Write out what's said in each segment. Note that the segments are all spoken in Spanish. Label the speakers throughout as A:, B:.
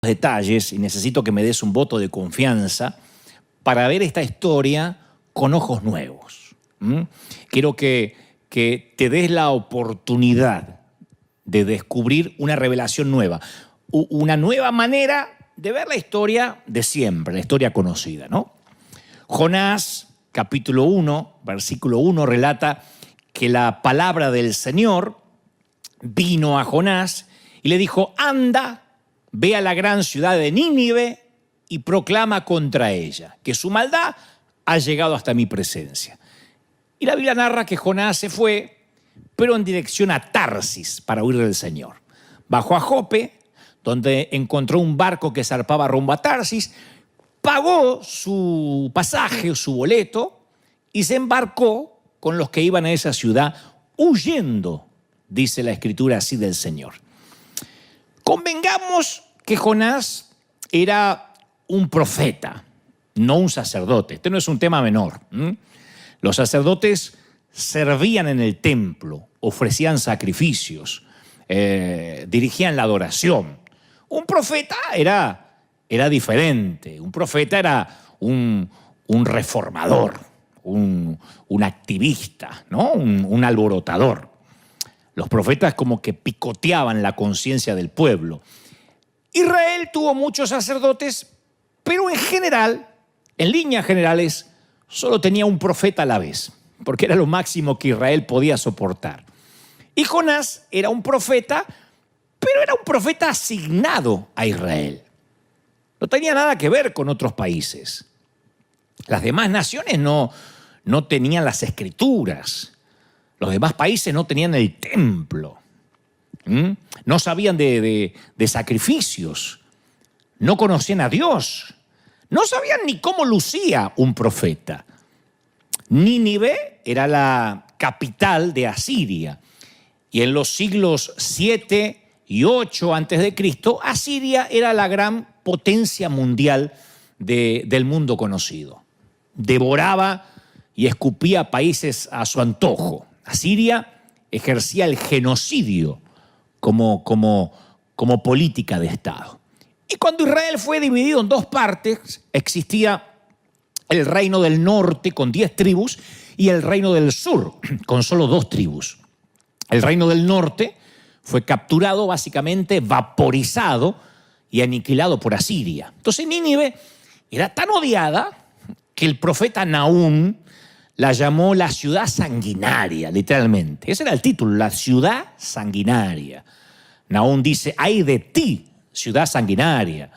A: detalles y necesito que me des un voto de confianza para ver esta historia con ojos nuevos. Quiero que te des la oportunidad de descubrir una revelación nueva, una nueva manera de ver la historia de siempre, la historia conocida, ¿no? Jonás, capítulo 1, versículo 1, relata que la palabra del Señor vino a Jonás y le dijo: anda, ve a la gran ciudad de Nínive y proclama contra ella que su maldad ha llegado hasta mi presencia. Y la Biblia narra que Jonás se fue, pero en dirección a Tarsis para huir del Señor. Bajó a Jope, donde encontró un barco que zarpaba rumbo a Tarsis, pagó su pasaje, su boleto, y se embarcó con los que iban a esa ciudad huyendo, dice la Escritura así del Señor. Convengamos que Jonás era un profeta, no un sacerdote. Este no es un tema menor. Los sacerdotes servían en el templo, ofrecían sacrificios, dirigían la adoración. Un profeta era diferente. Un profeta era un reformador, un activista, ¿no? Un alborotador. Los profetas como que picoteaban la conciencia del pueblo. Israel tuvo muchos sacerdotes, pero en general, en líneas generales, solo tenía un profeta a la vez, porque era lo máximo que Israel podía soportar. Y Jonás era un profeta, pero era un profeta asignado a Israel. No tenía nada que ver con otros países. Las demás naciones no tenían las escrituras. Los demás países no tenían el templo. No sabían de sacrificios. No conocían a Dios. No sabían ni cómo lucía un profeta. Nínive era la capital de Asiria. Y en los siglos 7 y 8 a.C., Asiria era la gran potencia mundial del mundo conocido. Devoraba y escupía países a su antojo. Asiria ejercía el genocidio como política de Estado. Y cuando Israel fue dividido en dos partes, existía el reino del norte con 10 tribus y el reino del sur con solo 2 tribus. El reino del norte fue capturado, básicamente vaporizado y aniquilado por Asiria. Entonces Nínive era tan odiada que el profeta Nahum la llamó la ciudad sanguinaria, literalmente. Ese era el título, la ciudad sanguinaria. Nahum dice: ay de ti, ciudad sanguinaria,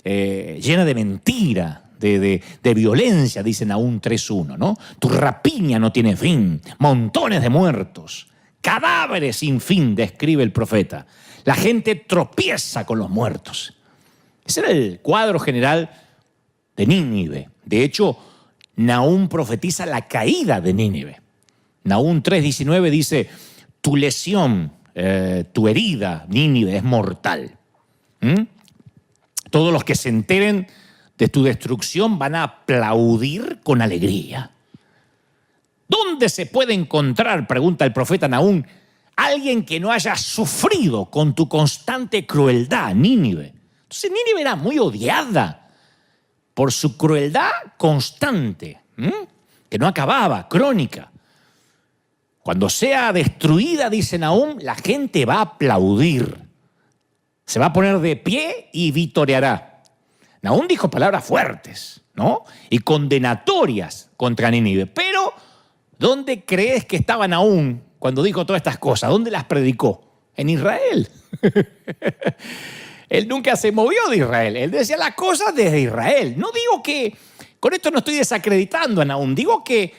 A: llena de mentira, de violencia, dice Nahum 3.1, ¿no? Tu rapiña no tiene fin, montones de muertos, cadáveres sin fin, describe el profeta. La gente tropieza con los muertos. Ese era el cuadro general de Nínive. De hecho, Nahum profetiza la caída de Nínive. Nahum 3.19 dice: tu lesión, tu herida, Nínive, es mortal. Todos los que se enteren de tu destrucción van a aplaudir con alegría. ¿Dónde se puede encontrar, pregunta el profeta Nahum, alguien que no haya sufrido con tu constante crueldad, Nínive? Entonces Nínive era muy odiada por su crueldad constante, que no acababa, crónica. Cuando sea destruida, dice Nahum, la gente va a aplaudir. Se va a poner de pie y vitoreará. Nahum dijo palabras fuertes, ¿no? Y condenatorias contra Nínive. Pero, ¿dónde crees que estaba Nahum cuando dijo todas estas cosas? ¿Dónde las predicó? En Israel. Él nunca se movió de Israel. Él decía las cosas desde Israel. No digo que, con esto no estoy desacreditando a Nahum. Digo que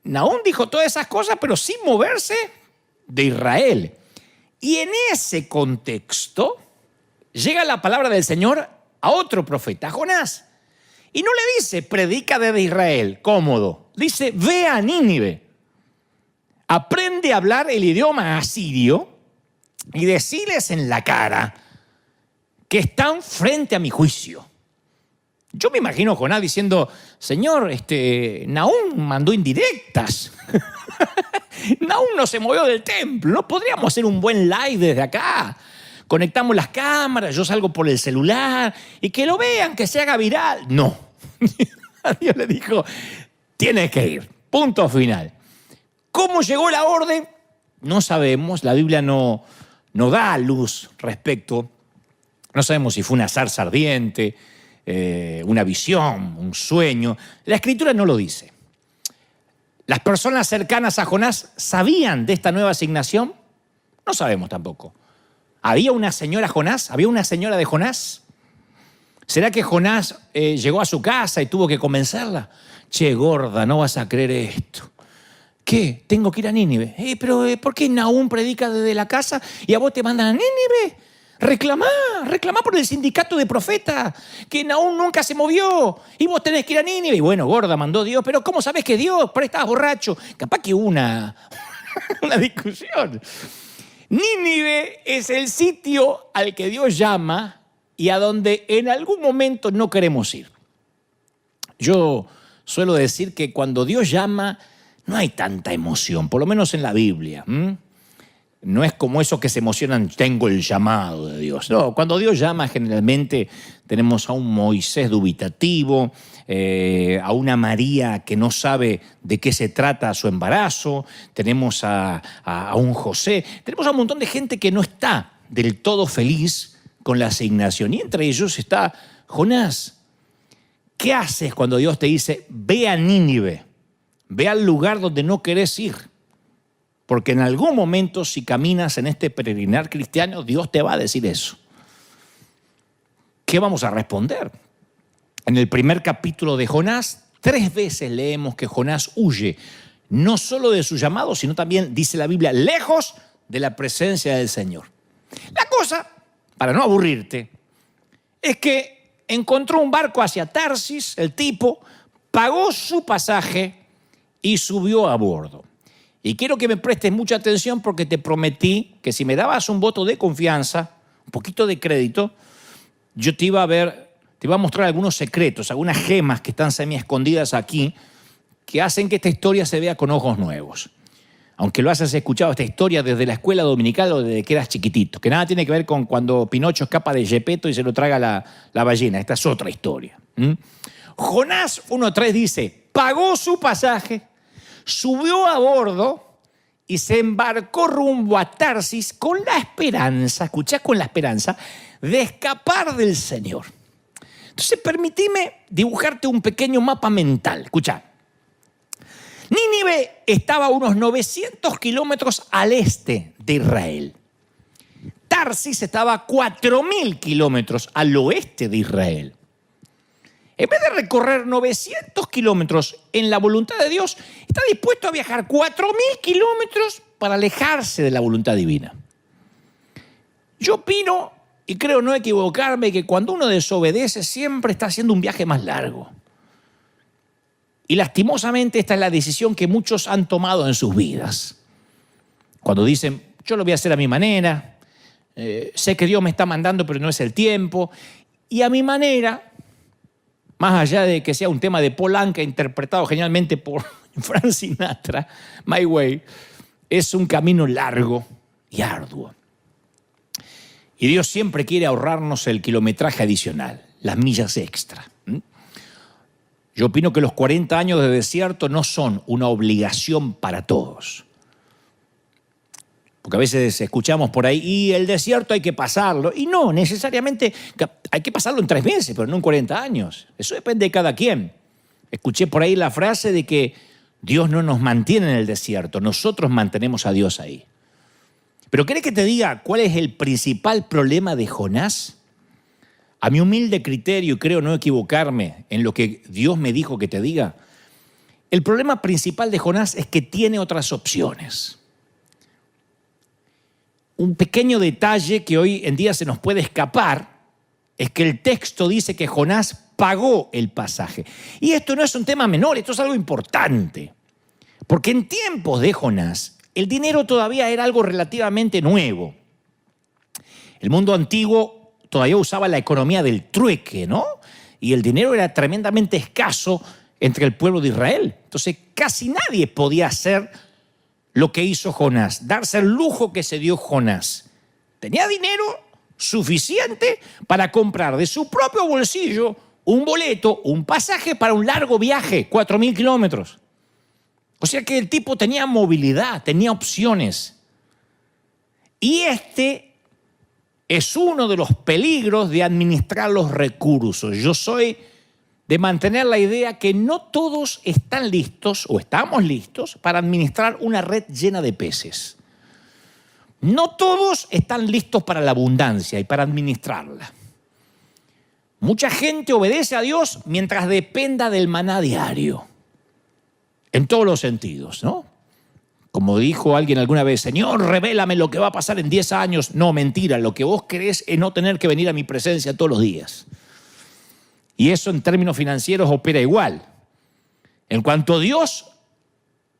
A: Nahum dijo todas esas cosas, pero sin moverse de Israel. Y en ese contexto llega la palabra del Señor a otro profeta, a Jonás. Y no le dice, predica desde Israel, cómodo. Dice, ve a Nínive. Aprende a hablar el idioma asirio y deciles en la cara que están frente a mi juicio. Yo me imagino a Jonás diciendo: Señor, Nahum mandó indirectas. Nahum no se movió del templo. ¿No podríamos hacer un buen live desde acá? conectamos las cámaras, yo salgo por el celular y que lo vean, que se haga viral. No. Dios le dijo, tienes que ir. Punto final. ¿Cómo llegó la orden? No sabemos. La Biblia no da luz respecto. No sabemos si fue una zarza ardiente, una visión, un sueño. La Escritura no lo dice. ¿Las personas cercanas a Jonás sabían de esta nueva asignación? No sabemos tampoco. ¿Había una señora Jonás? ¿Había una señora de Jonás? ¿Será que Jonás llegó a su casa y tuvo que convencerla? Che, gorda, no vas a creer esto. ¿Qué? Tengo que ir a Nínive. Pero ¿por qué Nahum predica desde la casa y a vos te mandan a Nínive? Reclamá por el sindicato de profetas, que Nahum nunca se movió y vos tenés que ir a Nínive. Y bueno, gorda, mandó Dios, pero ¿cómo sabés que Dios? Pero estabas borracho. Capaz que una discusión. Nínive es el sitio al que Dios llama y a donde en algún momento no queremos ir. Yo suelo decir que cuando Dios llama no hay tanta emoción, por lo menos en la Biblia. No es como esos que se emocionan, tengo el llamado de Dios. No, cuando Dios llama generalmente tenemos a un Moisés dubitativo, a una María que no sabe de qué se trata su embarazo, tenemos a un José, tenemos a un montón de gente que no está del todo feliz con la asignación. Y entre ellos está Jonás. ¿Qué haces cuando Dios te dice, ve a Nínive, ve al lugar donde no querés ir? Porque en algún momento, si caminas en este peregrinar cristiano, Dios te va a decir eso. ¿Qué vamos a responder? En el primer capítulo de Jonás, 3 veces leemos que Jonás huye, no solo de su llamado, sino también, dice la Biblia, lejos de la presencia del Señor. La cosa, para no aburrirte, es que encontró un barco hacia Tarsis, el tipo, pagó su pasaje y subió a bordo. Y quiero que me prestes mucha atención porque te prometí que si me dabas un voto de confianza, un poquito de crédito, yo te iba a mostrar algunos secretos, algunas gemas que están semi escondidas aquí, que hacen que esta historia se vea con ojos nuevos. Aunque lo hayas escuchado esta historia desde la escuela dominical o desde que eras chiquitito, que nada tiene que ver con cuando Pinocho escapa de Gepetto y se lo traga la ballena. Esta es otra historia. Jonás 1:3 dice, pagó su pasaje, subió a bordo y se embarcó rumbo a Tarsis con la esperanza, escuchá, con la esperanza de escapar del Señor. Entonces, permitime dibujarte un pequeño mapa mental. Escuchá. Nínive estaba a unos 900 kilómetros al este de Israel. Tarsis estaba a 4.000 kilómetros al oeste de Israel. En vez de recorrer 900 kilómetros en la voluntad de Dios, está dispuesto a viajar 4.000 kilómetros para alejarse de la voluntad divina. Yo opino, y creo no equivocarme, que cuando uno desobedece siempre está haciendo un viaje más largo. Y lastimosamente esta es la decisión que muchos han tomado en sus vidas. Cuando dicen, yo lo voy a hacer a mi manera, sé que Dios me está mandando, pero no es el tiempo. Y a mi manera, más allá de que sea un tema de Paul Anka interpretado genialmente por Frank Sinatra, My Way, es un camino largo y arduo. Y Dios siempre quiere ahorrarnos el kilometraje adicional, las millas extra. Yo opino que los 40 años de desierto no son una obligación para todos. Porque a veces escuchamos por ahí, y el desierto hay que pasarlo. Y no, necesariamente hay que pasarlo en 3 meses, pero no en 40 años. Eso depende de cada quien. Escuché por ahí la frase de que Dios no nos mantiene en el desierto, nosotros mantenemos a Dios ahí. Pero ¿querés que te diga cuál es el principal problema de Jonás? A mi humilde criterio, y creo no equivocarme en lo que Dios me dijo que te diga, el problema principal de Jonás es que tiene otras opciones. Un pequeño detalle que hoy en día se nos puede escapar es que el texto dice que Jonás pagó el pasaje. Y esto no es un tema menor, esto es algo importante. Porque en tiempos de Jonás, el dinero todavía era algo relativamente nuevo. El mundo antiguo todavía usaba la economía del trueque, ¿no? Y el dinero era tremendamente escaso entre el pueblo de Israel. Entonces, casi nadie podía hacer lo que hizo Jonás, darse el lujo que se dio Jonás. Tenía dinero, suficiente para comprar de su propio bolsillo un boleto, un pasaje para un largo viaje, 4.000 kilómetros. O sea que el tipo tenía movilidad, tenía opciones. Y este es uno de los peligros de administrar los recursos. Yo soy de mantener la idea que no todos están listos o estamos listos para administrar una red llena de peces. No todos están listos para la abundancia y para administrarla. Mucha gente obedece a Dios mientras dependa del maná diario. En todos los sentidos, ¿no? Como dijo alguien alguna vez, Señor, revélame lo que va a pasar en 10 años. No, mentira, lo que vos querés es no tener que venir a mi presencia todos los días. Y eso en términos financieros opera igual. En cuanto Dios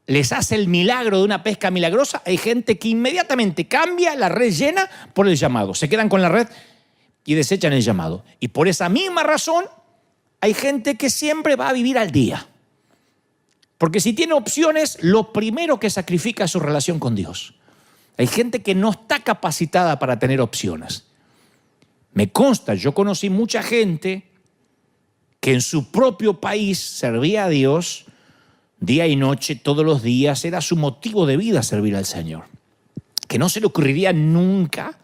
A: les hace el milagro de una pesca milagrosa, hay gente que inmediatamente cambia la red llena por el llamado. Se quedan con la red y desechan el llamado. Y por esa misma razón, hay gente que siempre va a vivir al día. Porque si tiene opciones, lo primero que sacrifica es su relación con Dios. Hay gente que no está capacitada para tener opciones. Me consta, yo conocí mucha gente que en su propio país servía a Dios día y noche, todos los días, era su motivo de vida servir al Señor. Que no se le ocurriría nunca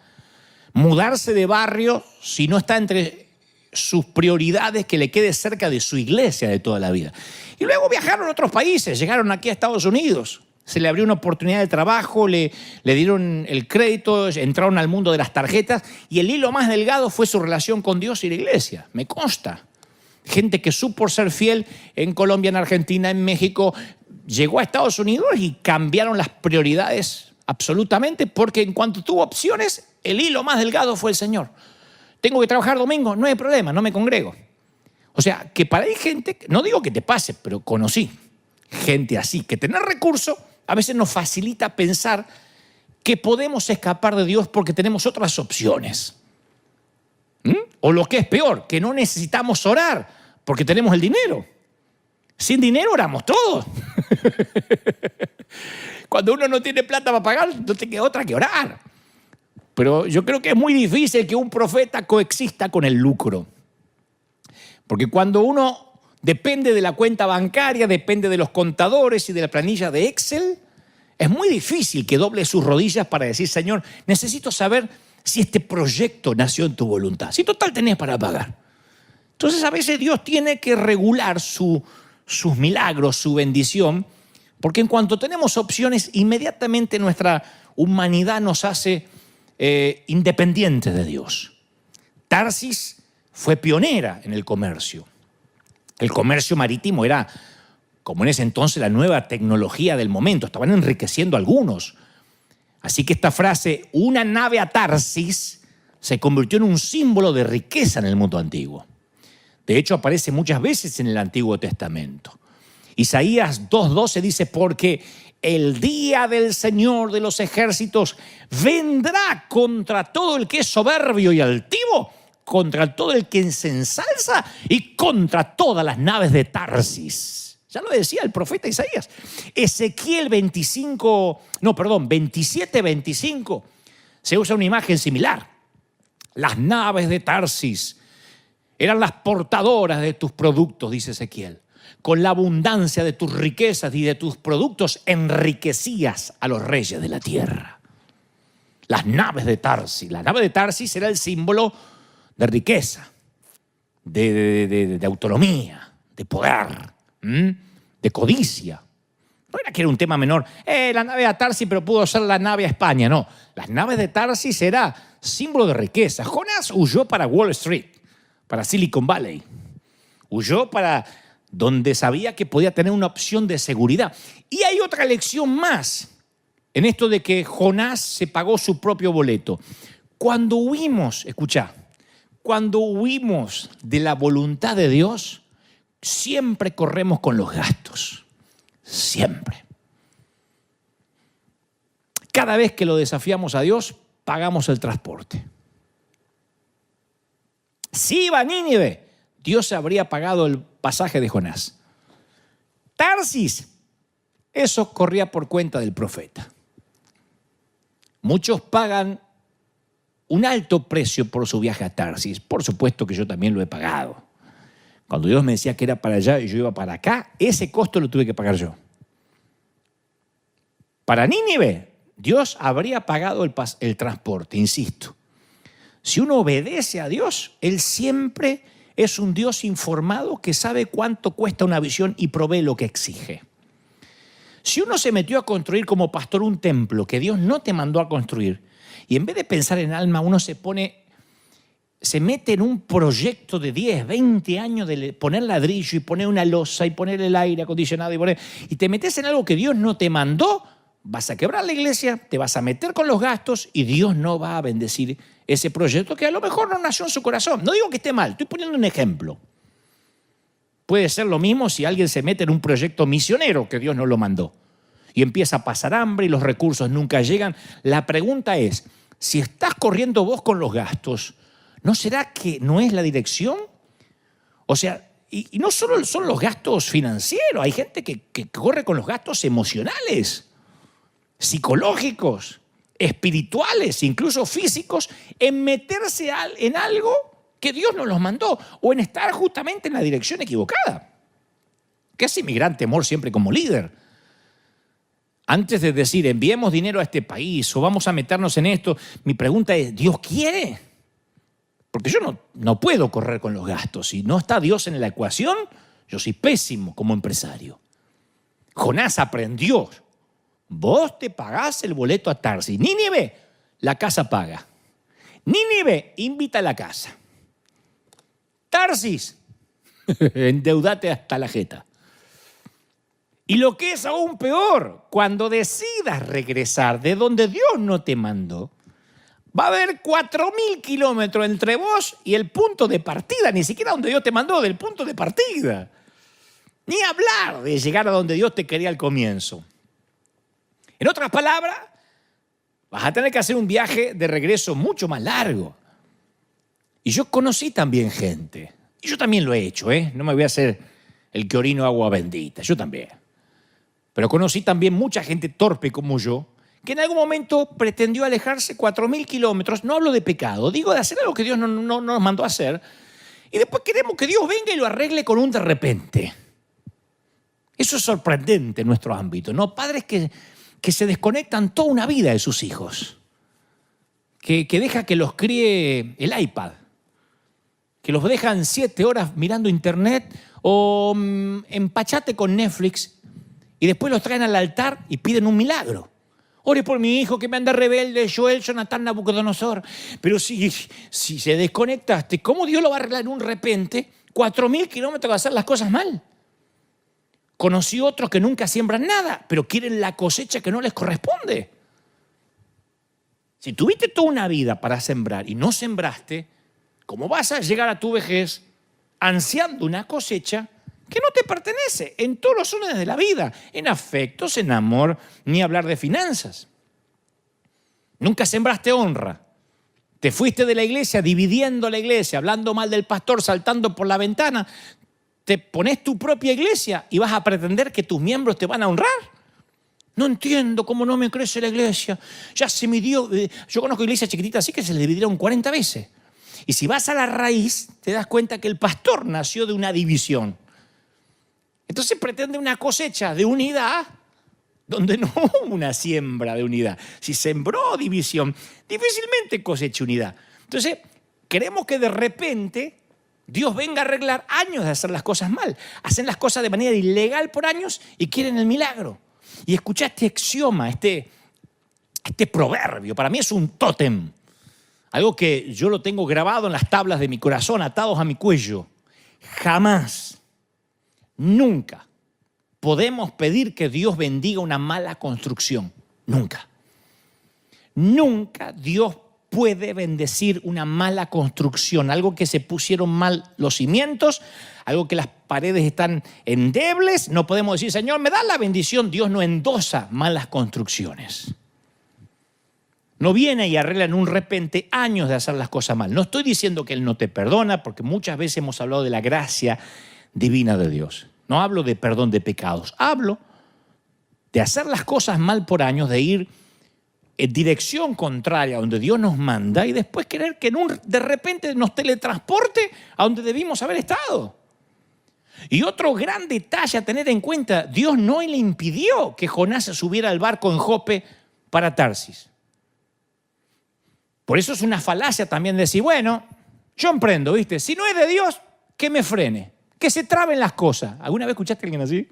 A: mudarse de barrio si no está entre sus prioridades que le quede cerca de su iglesia de toda la vida. Y luego viajaron a otros países, llegaron aquí a Estados Unidos. Se le abrió una oportunidad de trabajo, le dieron el crédito, entraron al mundo de las tarjetas y el hilo más delgado fue su relación con Dios y la iglesia. Me consta. Gente que supo ser fiel en Colombia, en Argentina, en México, llegó a Estados Unidos y cambiaron las prioridades absolutamente porque en cuanto tuvo opciones, el hilo más delgado fue el Señor. Tengo que trabajar domingo, no hay problema, no me congrego. O sea, que para ahí gente, no digo que te pase, pero conocí gente así, que tener recursos a veces nos facilita pensar que podemos escapar de Dios porque tenemos otras opciones. O lo que es peor, que no necesitamos orar porque tenemos el dinero. Sin dinero oramos todos. Cuando uno no tiene plata para pagar, no tiene otra que orar. Pero yo creo que es muy difícil que un profeta coexista con el lucro. Porque cuando uno depende de la cuenta bancaria, depende de los contadores y de la planilla de Excel, es muy difícil que doble sus rodillas para decir, Señor, necesito saber si este proyecto nació en tu voluntad. Si total tenés para pagar. Entonces a veces Dios tiene que regular sus milagros, su bendición, porque en cuanto tenemos opciones, inmediatamente nuestra humanidad nos hace independientes de Dios. Tarsis fue pionera en el comercio. El comercio marítimo era, como en ese entonces, la nueva tecnología del momento. Estaban enriqueciendo a algunos. Así que esta frase, una nave a Tarsis, se convirtió en un símbolo de riqueza en el mundo antiguo. De hecho, aparece muchas veces en el Antiguo Testamento. Isaías 2:12 dice, porque el día del Señor de los ejércitos vendrá contra todo el que es soberbio y altivo, contra todo el que se ensalza y contra todas las naves de Tarsis. Ya lo decía el profeta Isaías. Ezequiel 27:25 se usa una imagen similar. Las naves de Tarsis eran las portadoras de tus productos, dice Ezequiel. Con la abundancia de tus riquezas y de tus productos enriquecías a los reyes de la tierra. Las naves de Tarsis. La nave de Tarsis era el símbolo de riqueza, de autonomía, de poder, de codicia. No era que era un tema menor. La nave a Tarsis, pero pudo ser la nave a España. No, las naves de Tarsis era símbolo de riqueza. Jonás huyó para Wall Street, para Silicon Valley. Huyó para donde sabía que podía tener una opción de seguridad. Y hay otra lección más en esto de que Jonás se pagó su propio boleto. Cuando huimos, escuchá, cuando huimos de la voluntad de Dios, siempre corremos con los gastos. Siempre. Cada vez que lo desafiamos a Dios, pagamos el transporte. Si iba a Nínive, Dios habría pagado el pasaje de Jonás. Tarsis, eso corría por cuenta del profeta. Muchos pagan un alto precio por su viaje a Tarsis. Por supuesto que yo también lo he pagado. Cuando Dios me decía que era para allá y yo iba para acá, ese costo lo tuve que pagar yo. Para Nínive, Dios habría pagado el transporte, insisto. Si uno obedece a Dios, Él siempre es un Dios informado que sabe cuánto cuesta una visión y provee lo que exige. Si uno se metió a construir como pastor un templo que Dios no te mandó a construir, y en vez de pensar en alma, uno se mete en un proyecto de 10, 20 años de poner ladrillo y poner una losa y poner el aire acondicionado y te metes en algo que Dios no te mandó, vas a quebrar la iglesia, te vas a meter con los gastos y Dios no va a bendecir ese proyecto que a lo mejor no nació en su corazón. No digo que esté mal, estoy poniendo un ejemplo. Puede ser lo mismo si alguien se mete en un proyecto misionero que Dios no lo mandó y empieza a pasar hambre y los recursos nunca llegan. La pregunta es, si estás corriendo vos con los gastos, ¿no será que no es la dirección? O sea, y no solo son los gastos financieros, hay gente que corre con los gastos emocionales, psicológicos, espirituales, incluso físicos, en meterse en algo que Dios nos los mandó o en estar justamente en la dirección equivocada. ¿Qué hace mi gran temor siempre como líder? Antes de decir enviemos dinero a este país o vamos a meternos en esto, mi pregunta es, ¿Dios quiere? Porque yo no puedo correr con los gastos. Si no está Dios en la ecuación, yo soy pésimo como empresario. Jonás aprendió. Vos te pagás el boleto a Tarsis. Nínive, la casa paga. Nínive, invita a la casa. Tarsis, endeudate hasta la jeta. Y lo que es aún peor, cuando decidas regresar de donde Dios no te mandó, va a haber 4.000 kilómetros entre vos y el punto de partida, ni siquiera donde Dios te mandó, del punto de partida. Ni hablar de llegar a donde Dios te quería al comienzo. En otras palabras, vas a tener que hacer un viaje de regreso mucho más largo. Y yo conocí también gente, y yo también lo he hecho, no me voy a hacer el que orino agua bendita, yo también. Pero conocí también mucha gente torpe como yo, que en algún momento pretendió alejarse 4.000 kilómetros, no hablo de pecado, digo de hacer algo que Dios no nos mandó a hacer, y después queremos que Dios venga y lo arregle con un de repente. Eso es sorprendente en nuestro ámbito, ¿no? Padres que se desconectan toda una vida de sus hijos, que deja que los críe el iPad, que los dejan 7 horas mirando internet o empachate con Netflix y después los traen al altar y piden un milagro. Ore por mi hijo que me anda rebelde, Joel, Jonathan, Nabucodonosor. Pero si se desconectaste, ¿cómo Dios lo va a arreglar en un repente? 4.000 kilómetros va a hacer las cosas mal. Conocí otros que nunca siembran nada, pero quieren la cosecha que no les corresponde. Si tuviste toda una vida para sembrar y no sembraste, ¿cómo vas a llegar a tu vejez ansiando una cosecha que no te pertenece en todos los órdenes de la vida? En afectos, en amor, ni hablar de finanzas. Nunca sembraste honra. Te fuiste de la iglesia dividiendo la iglesia, hablando mal del pastor, saltando por la ventana. Te pones tu propia iglesia y vas a pretender que tus miembros te van a honrar. No entiendo cómo no me crece la iglesia. Ya se midió. Yo conozco iglesias chiquititas así que se les dividieron 40 veces. Y si vas a la raíz, te das cuenta que el pastor nació de una división. Entonces pretende una cosecha de unidad donde no hubo una siembra de unidad. Si sembró división, difícilmente cosecha unidad. Entonces, queremos que de repente Dios venga a arreglar años de hacer las cosas mal. Hacen las cosas de manera ilegal por años y quieren el milagro. Y escuchá este axioma, este proverbio. Para mí es un tótem. Algo que yo lo tengo grabado en las tablas de mi corazón, atados a mi cuello. Jamás, nunca podemos pedir que Dios bendiga una mala construcción. Nunca. Nunca Dios puede bendecir una mala construcción, algo que se pusieron mal los cimientos, algo que las paredes están endebles. No podemos decir, Señor, me da la bendición. Dios no endosa malas construcciones. No viene y arregla en un repente años de hacer las cosas mal. No estoy diciendo que Él no te perdona, porque muchas veces hemos hablado de la gracia divina de Dios. No hablo de perdón de pecados, hablo de hacer las cosas mal por años, de ir en dirección contraria a donde Dios nos manda y después querer que de repente nos teletransporte a donde debimos haber estado. Y otro gran detalle a tener en cuenta, Dios no le impidió que Jonás se subiera al barco en Jope para Tarsis. Por eso es una falacia también decir, bueno, yo emprendo, ¿viste? Si no es de Dios, que me frene, que se traben las cosas. ¿Alguna vez escuchaste a alguien así?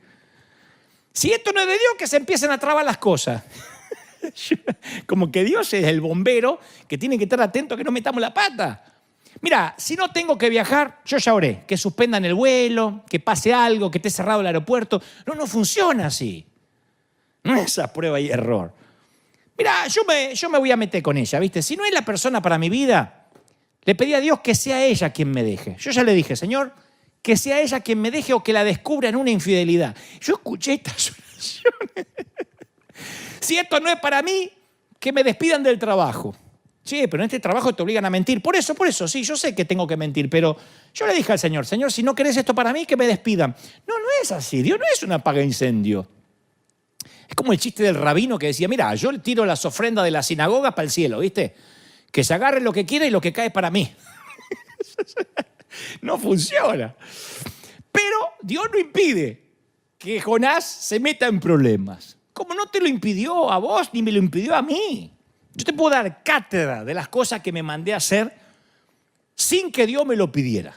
A: Si esto no es de Dios, que se empiecen a trabar las cosas. Como que Dios es el bombero que tiene que estar atento a que no metamos la pata. Mira, si no tengo que viajar, yo ya oré, que suspendan el vuelo, que pase algo, que esté cerrado el aeropuerto. No funciona así. No es esa prueba y error. Mira, yo me voy a meter con ella, ¿viste? Si no es la persona para mi vida, le pedí a Dios que sea ella quien me deje. Yo ya le dije, Señor, que sea ella quien me deje o que la descubra en una infidelidad. Yo escuché estas oraciones. Si esto no es para mí, que me despidan del trabajo. Sí, pero en este trabajo te obligan a mentir. Por eso, sí, yo sé que tengo que mentir, pero yo le dije al Señor, Señor, si no querés esto para mí, que me despidan. No es así. Dios no es un apaga-incendio. Es como el chiste del rabino que decía, mira, yo le tiro las ofrendas de la sinagoga para el cielo, ¿viste? Que se agarre lo que quiera y lo que cae para mí. No funciona. Pero Dios no impide que Jonás se meta en problemas. Como no te lo impidió a vos, ni me lo impidió a mí. Yo te puedo dar cátedra de las cosas que me mandé a hacer sin que Dios me lo pidiera.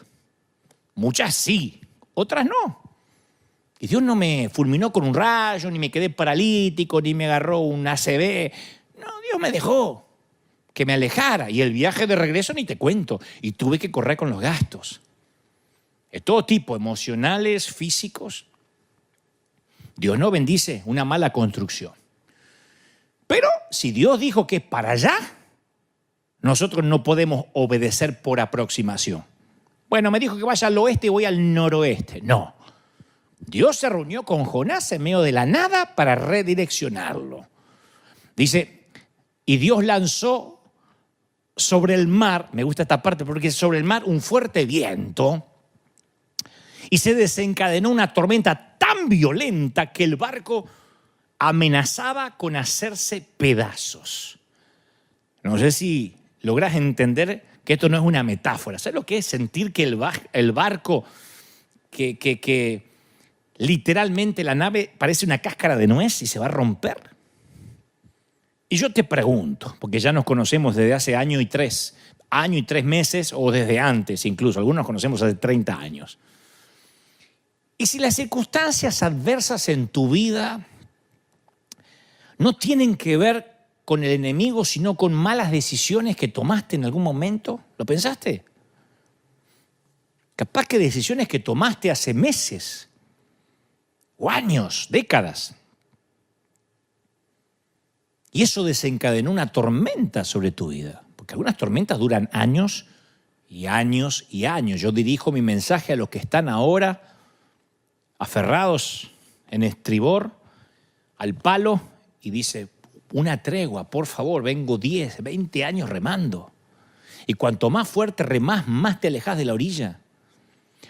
A: Muchas sí, otras no. Y Dios no me fulminó con un rayo, ni me quedé paralítico, ni me agarró un ACV. No, Dios me dejó que me alejara. Y el viaje de regreso ni te cuento. Y tuve que correr con los gastos. De todo tipo, emocionales, físicos. Dios no bendice una mala construcción. Pero si Dios dijo que es para allá, nosotros no podemos obedecer por aproximación. Bueno, me dijo que vaya al oeste y voy al noroeste. No. Dios se reunió con Jonás en medio de la nada para redireccionarlo. Dice, y Dios lanzó sobre el mar, me gusta esta parte porque es sobre el mar un fuerte viento, y se desencadenó una tormenta tan violenta que el barco amenazaba con hacerse pedazos. No sé si logras entender que esto no es una metáfora. ¿Sabes lo que es sentir que el barco, que literalmente la nave parece una cáscara de nuez y se va a romper? Y yo te pregunto, porque ya nos conocemos desde hace año y tres meses o desde antes incluso, algunos nos conocemos hace 30 años. Y si las circunstancias adversas en tu vida no tienen que ver con el enemigo, sino con malas decisiones que tomaste en algún momento, ¿lo pensaste? Capaz que decisiones que tomaste hace meses o años, décadas. Y eso desencadenó una tormenta sobre tu vida. Porque algunas tormentas duran años y años y años. Yo dirijo mi mensaje a los que están ahora aferrados en estribor al palo y dice, una tregua, por favor, vengo 10, 20 años remando. Y cuanto más fuerte remás, más te alejás de la orilla.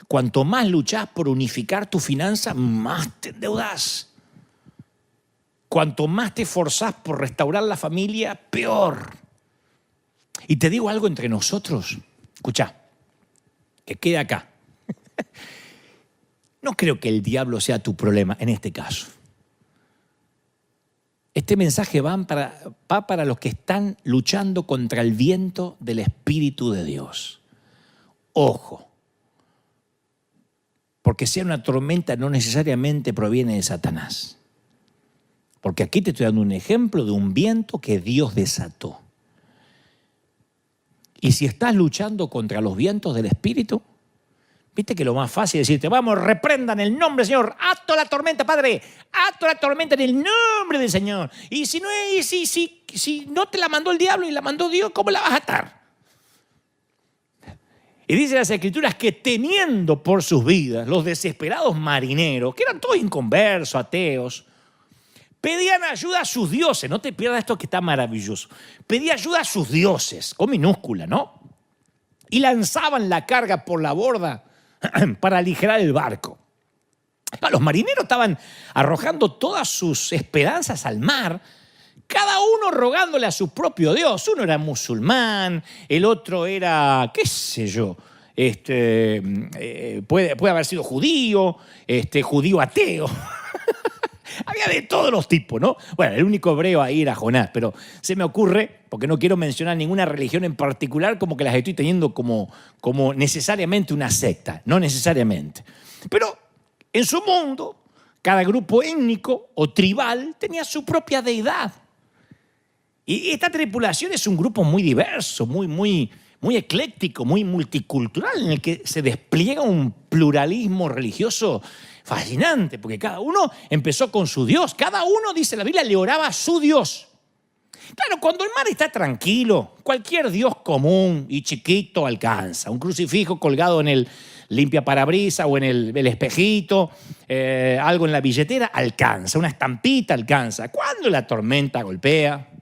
A: Cuanto más luchás por unificar tu finanza, más te endeudás. Cuanto más te esforzás por restaurar la familia, peor. Y te digo algo entre nosotros. Escuchá, que quede acá. No creo que el diablo sea tu problema en este caso. Este mensaje va para los que están luchando contra el viento del Espíritu de Dios. Ojo, porque sea una tormenta no necesariamente proviene de Satanás. Porque aquí te estoy dando un ejemplo de un viento que Dios desató. Y si estás luchando contra los vientos del Espíritu, viste que lo más fácil es decirte, vamos, reprendan el nombre del Señor, ato la tormenta, Padre, ato la tormenta en el nombre del Señor. Y si no te la mandó el diablo y la mandó Dios, ¿cómo la vas a atar? Y dice las Escrituras que temiendo por sus vidas, los desesperados marineros, que eran todos inconversos, ateos, pedían ayuda a sus dioses. No te pierdas esto que está maravilloso. Pedían ayuda a sus dioses, con minúscula, ¿no? Y lanzaban la carga por la borda para aligerar el barco. Los marineros estaban arrojando todas sus esperanzas al mar, cada uno rogándole a su propio Dios. Uno era musulmán, el otro era, qué sé yo, puede haber sido judío, judío ateo. Había de todos los tipos, ¿no? Bueno, el único hebreo ahí era Jonás, pero se me ocurre, porque no quiero mencionar ninguna religión en particular, como que las estoy teniendo como necesariamente una secta, no necesariamente. Pero en su mundo, cada grupo étnico o tribal tenía su propia deidad. Y esta tripulación es un grupo muy diverso, muy ecléctico, muy multicultural, en el que se despliega un pluralismo religioso fascinante, porque cada uno empezó con su Dios. Cada uno, dice la Biblia, le oraba a su Dios. Claro, cuando el mar está tranquilo, cualquier Dios común y chiquito alcanza. Un crucifijo colgado en el limpiaparabrisas o en el espejito, algo en la billetera, alcanza. Una estampita alcanza. Cuando la tormenta golpea,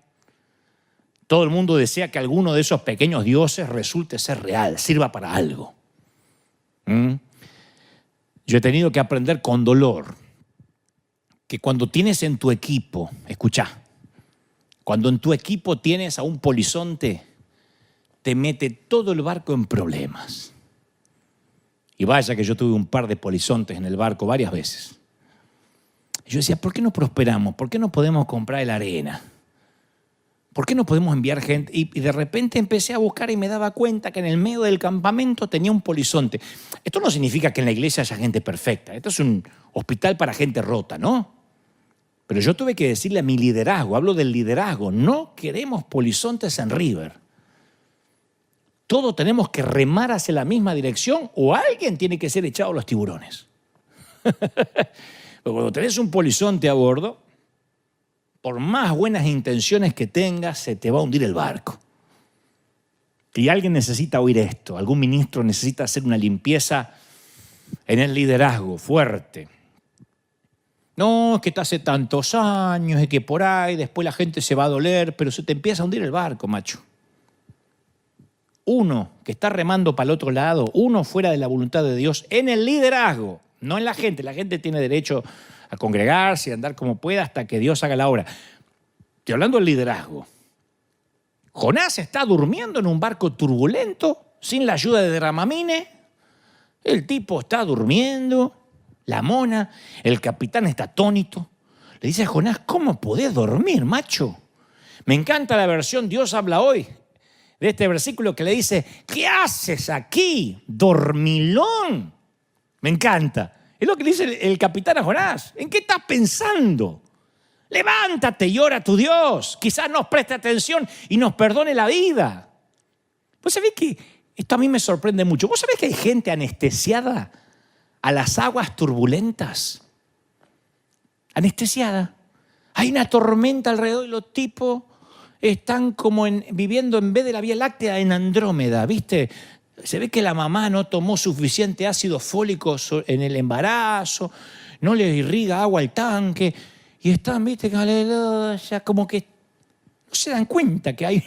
A: todo el mundo desea que alguno de esos pequeños dioses resulte ser real, sirva para algo. Yo he tenido que aprender con dolor que cuando tienes en tu equipo, escuchá, cuando en tu equipo tienes a un polizonte, te mete todo el barco en problemas. Y vaya que yo tuve un par de polizontes en el barco varias veces. Y yo decía, ¿por qué no prosperamos? ¿Por qué no podemos comprar la arena? ¿Por qué no podemos enviar gente? Y de repente empecé a buscar y me daba cuenta que en el medio del campamento tenía un polizonte. Esto no significa que en la iglesia haya gente perfecta. Esto es un hospital para gente rota, ¿no? Pero yo tuve que decirle a mi liderazgo, hablo del liderazgo, no queremos polizontes en River. Todos tenemos que remar hacia la misma dirección o alguien tiene que ser echado a los tiburones. Pero cuando tenés un polizonte a bordo, por más buenas intenciones que tengas, se te va a hundir el barco. Y alguien necesita oír esto, algún ministro necesita hacer una limpieza en el liderazgo fuerte. No, es que te hace tantos años, es que por ahí después la gente se va a doler, pero se te empieza a hundir el barco, macho. Uno que está remando para el otro lado, uno fuera de la voluntad de Dios, en el liderazgo, no en la gente. La gente tiene derecho a congregarse y a andar como pueda hasta que Dios haga la obra. Estoy hablando del liderazgo. Jonás está durmiendo en un barco turbulento, sin la ayuda de Dramamine. El tipo está durmiendo, la mona, el capitán está atónito. Le dice a Jonás, ¿cómo podés dormir, macho? Me encanta la versión Dios habla hoy, de este versículo que le dice, ¿qué haces aquí, dormilón? Me encanta. Es lo que dice el capitán a Jonás. ¿En qué estás pensando? Levántate y ora a tu Dios. Quizás nos preste atención y nos perdone la vida. ¿Vos sabés que esto a mí me sorprende mucho? ¿Vos sabés que hay gente anestesiada a las aguas turbulentas? Anestesiada. Hay una tormenta alrededor y los tipos están como viviendo en vez de la Vía Láctea en Andrómeda, ¿viste? Se ve que la mamá no tomó suficiente ácido fólico en el embarazo, no le irriga agua al tanque y están, ¿viste? Ya como que no se dan cuenta que hay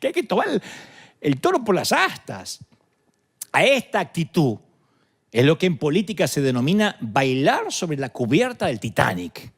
A: que tomar el toro por las astas. A esta actitud es lo que en política se denomina bailar sobre la cubierta del Titanic,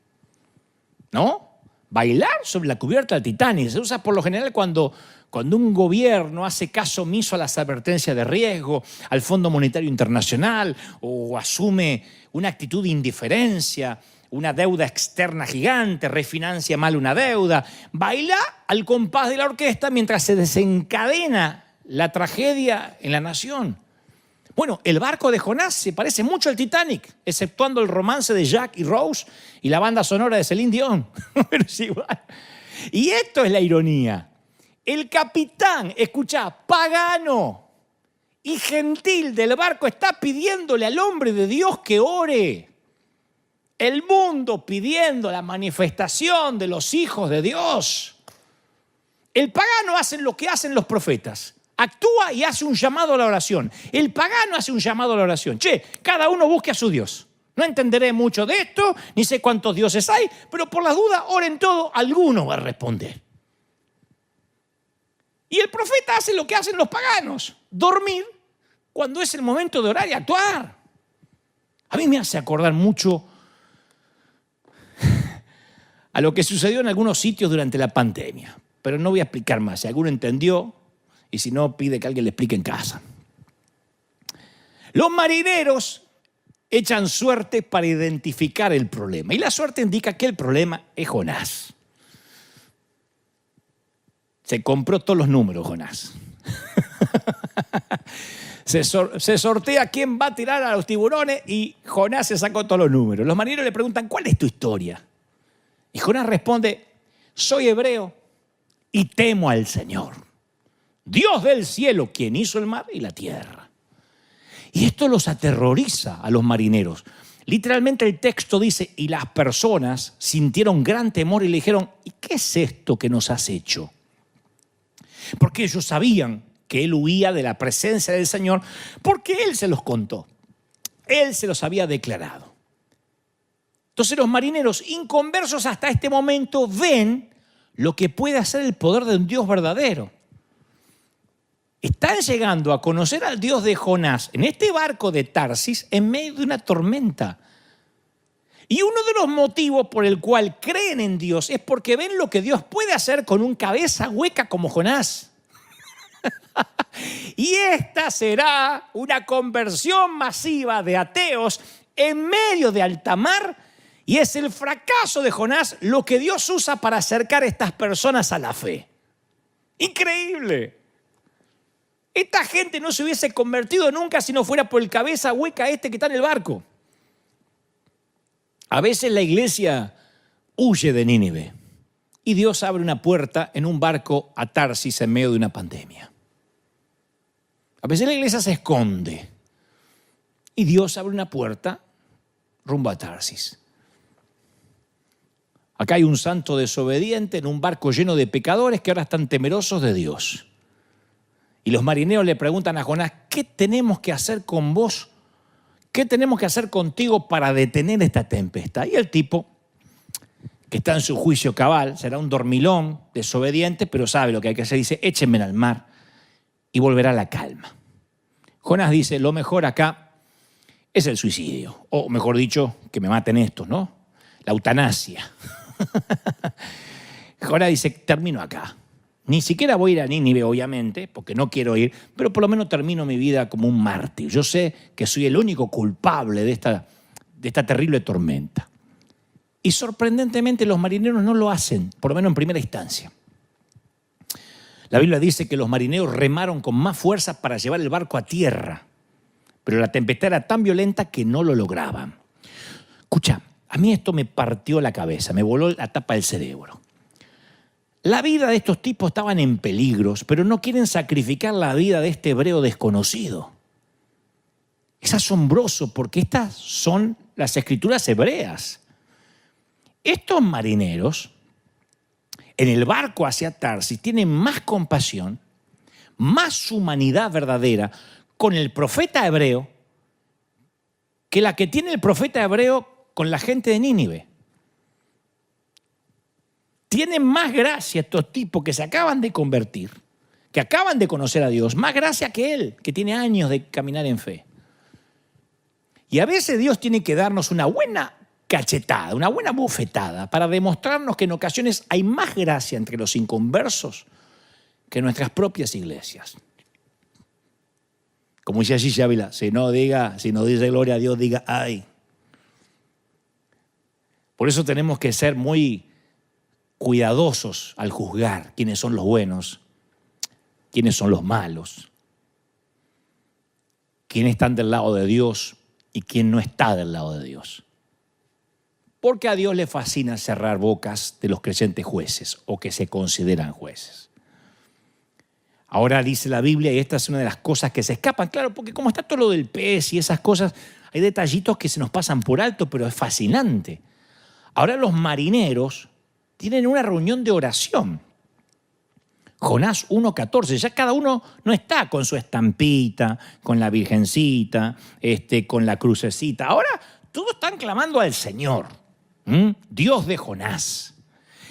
A: ¿no? Bailar sobre la cubierta del Titanic se usa por lo general cuando un gobierno hace caso omiso a las advertencias de riesgo, al Fondo Monetario Internacional, o asume una actitud de indiferencia, una deuda externa gigante, refinancia mal una deuda, baila al compás de la orquesta mientras se desencadena la tragedia en la nación. Bueno, el barco de Jonás se parece mucho al Titanic, exceptuando el romance de Jack y Rose y la banda sonora de Celine Dion. Pero es igual. Y esto es la ironía. El capitán, escuchá, pagano y gentil del barco está pidiéndole al hombre de Dios que ore. El mundo pidiendo la manifestación de los hijos de Dios. El pagano hace lo que hacen los profetas. Actúa y hace un llamado a la oración. El pagano hace un llamado a la oración. Che, cada uno busque a su Dios. No entenderé mucho de esto, ni sé cuántos dioses hay, pero por las dudas, oren todo, alguno va a responder. Y el profeta hace lo que hacen los paganos, dormir cuando es el momento de orar y actuar. A mí me hace acordar mucho a lo que sucedió en algunos sitios durante la pandemia. Pero no voy a explicar más. Si alguno entendió, y si no, pide que alguien le explique en casa. Los marineros echan suerte para identificar el problema. Y la suerte indica que el problema es Jonás. Se compró todos los números, Jonás. Se sortea quién va a tirar a los tiburones y Jonás se sacó todos los números. Los marineros le preguntan, ¿cuál es tu historia? Y Jonás responde, soy hebreo y temo al Señor, Dios del cielo, quien hizo el mar y la tierra. Y esto los aterroriza a los marineros. Literalmente el texto dice, y las personas sintieron gran temor y le dijeron, ¿y qué es esto que nos has hecho? Porque ellos sabían que él huía de la presencia del Señor, porque él se los contó. Él se los había declarado. Entonces los marineros inconversos hasta este momento ven lo que puede hacer el poder de un Dios verdadero. Están llegando a conocer al Dios de Jonás en este barco de Tarsis en medio de una tormenta. Y uno de los motivos por el cual creen en Dios es porque ven lo que Dios puede hacer con un cabeza hueca como Jonás. Y esta será una conversión masiva de ateos en medio de alta mar. Y es el fracaso de Jonás lo que Dios usa para acercar a estas personas a la fe. ¡Increíble! Esta gente no se hubiese convertido nunca si no fuera por el cabeza hueca este que está en el barco. A veces la iglesia huye de Nínive y Dios abre una puerta en un barco a Tarsis en medio de una pandemia. A veces la iglesia se esconde y Dios abre una puerta rumbo a Tarsis. Acá hay un santo desobediente en un barco lleno de pecadores que ahora están temerosos de Dios. Y los marineros le preguntan a Jonás, ¿qué tenemos que hacer con vos? ¿Qué tenemos que hacer contigo para detener esta tempestad? Y el tipo, que está en su juicio cabal, será un dormilón desobediente, pero sabe lo que hay que hacer. Dice, échenme al mar y volverá la calma. Jonás dice, lo mejor acá es el suicidio. O mejor dicho, que me maten estos, ¿no? La eutanasia. Jonás dice, termino acá. Ni siquiera voy a ir a Nínive, obviamente, porque no quiero ir, pero por lo menos termino mi vida como un mártir. Yo sé que soy el único culpable de esta terrible tormenta. Y sorprendentemente los marineros no lo hacen, por lo menos en primera instancia. La Biblia dice que los marineros remaron con más fuerza para llevar el barco a tierra, pero la tempestad era tan violenta que no lo lograban. Escucha, a mí esto me partió la cabeza, me voló la tapa del cerebro. La vida de estos tipos estaban en peligros, pero no quieren sacrificar la vida de este hebreo desconocido. Es asombroso porque estas son las escrituras hebreas. Estos marineros en el barco hacia Tarsis tienen más compasión, más humanidad verdadera con el profeta hebreo que la que tiene el profeta hebreo con la gente de Nínive. Tienen más gracia estos tipos que se acaban de convertir, que acaban de conocer a Dios, más gracia que él, que tiene años de caminar en fe. Y a veces Dios tiene que darnos una buena cachetada, una buena bofetada, para demostrarnos que en ocasiones hay más gracia entre los inconversos que en nuestras propias iglesias. Como dice allí Ávila, si no dice gloria a Dios, diga ay. Por eso tenemos que ser muy cuidadosos al juzgar quiénes son los buenos, quiénes son los malos, quiénes están del lado de Dios y quién no está del lado de Dios. Porque a Dios le fascina cerrar bocas de los creyentes jueces o que se consideran jueces. Ahora dice la Biblia, y esta es una de las cosas que se escapan, claro, porque como está todo lo del pez y esas cosas, hay detallitos que se nos pasan por alto, pero es fascinante. Ahora los marineros tienen una reunión de oración. Jonás 1:14, ya cada uno no está con su estampita, con la virgencita, con la crucecita. Ahora todos están clamando al Señor, Dios de Jonás.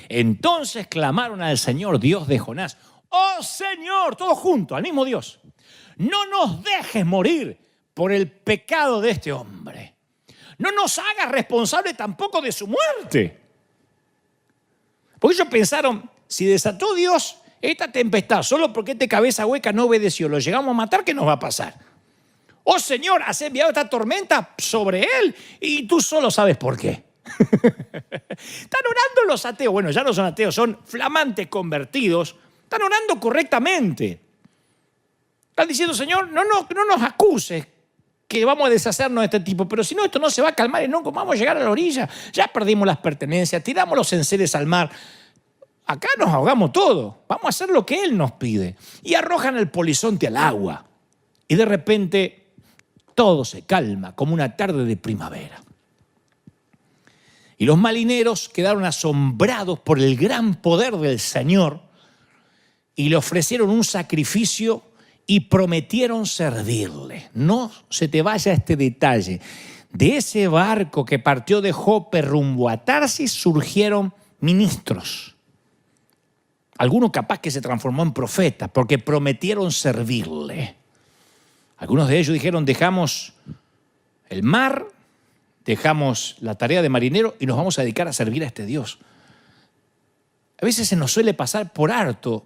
A: Entonces clamaron al Señor, Dios de Jonás. ¡Oh Señor! Todos juntos, al mismo Dios. No nos dejes morir por el pecado de este hombre. No nos hagas responsable tampoco de su muerte. Porque ellos pensaron, si desató Dios esta tempestad solo porque este cabeza hueca no obedeció, lo llegamos a matar, ¿qué nos va a pasar? Oh Señor, has enviado esta tormenta sobre él y tú solo sabes por qué. Están orando los ateos, bueno, ya no son ateos, son flamantes convertidos, están orando correctamente. Están diciendo, Señor, no nos acuses que vamos a deshacernos de este tipo, pero si no, esto no se va a calmar y no vamos a llegar a la orilla. Ya perdimos las pertenencias, tiramos los enseres al mar. Acá nos ahogamos todo. Vamos a hacer lo que Él nos pide. Y arrojan el polizonte al agua. Y de repente todo se calma como una tarde de primavera. Y los marineros quedaron asombrados por el gran poder del Señor y le ofrecieron un sacrificio y prometieron servirle. No se te vaya este detalle. De ese barco que partió de Jope rumbo a Tarsis surgieron ministros. Alguno capaz que se transformó en profeta porque prometieron servirle. Algunos de ellos dijeron, dejamos el mar, dejamos la tarea de marinero y nos vamos a dedicar a servir a este Dios. A veces se nos suele pasar por alto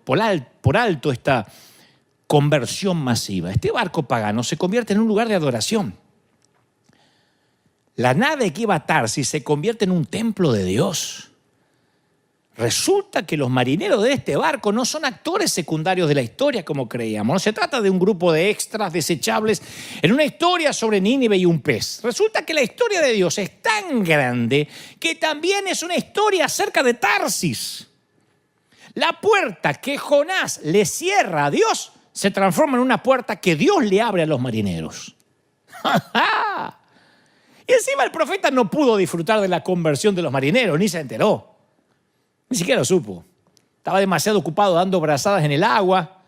A: esta conversión masiva. Este barco pagano se convierte en un lugar de adoración. La nave que iba a Tarsis se convierte en un templo de Dios. Resulta que los marineros de este barco no son actores secundarios de la historia como creíamos. No se trata de un grupo de extras desechables en una historia sobre Nínive y un pez. Resulta que la historia de Dios es tan grande que también es una historia acerca de Tarsis. La puerta que Jonás le cierra a Dios se transforma en una puerta que Dios le abre a los marineros. Y encima el profeta no pudo disfrutar de la conversión de los marineros, ni se enteró. Ni siquiera lo supo. Estaba demasiado ocupado dando brazadas en el agua.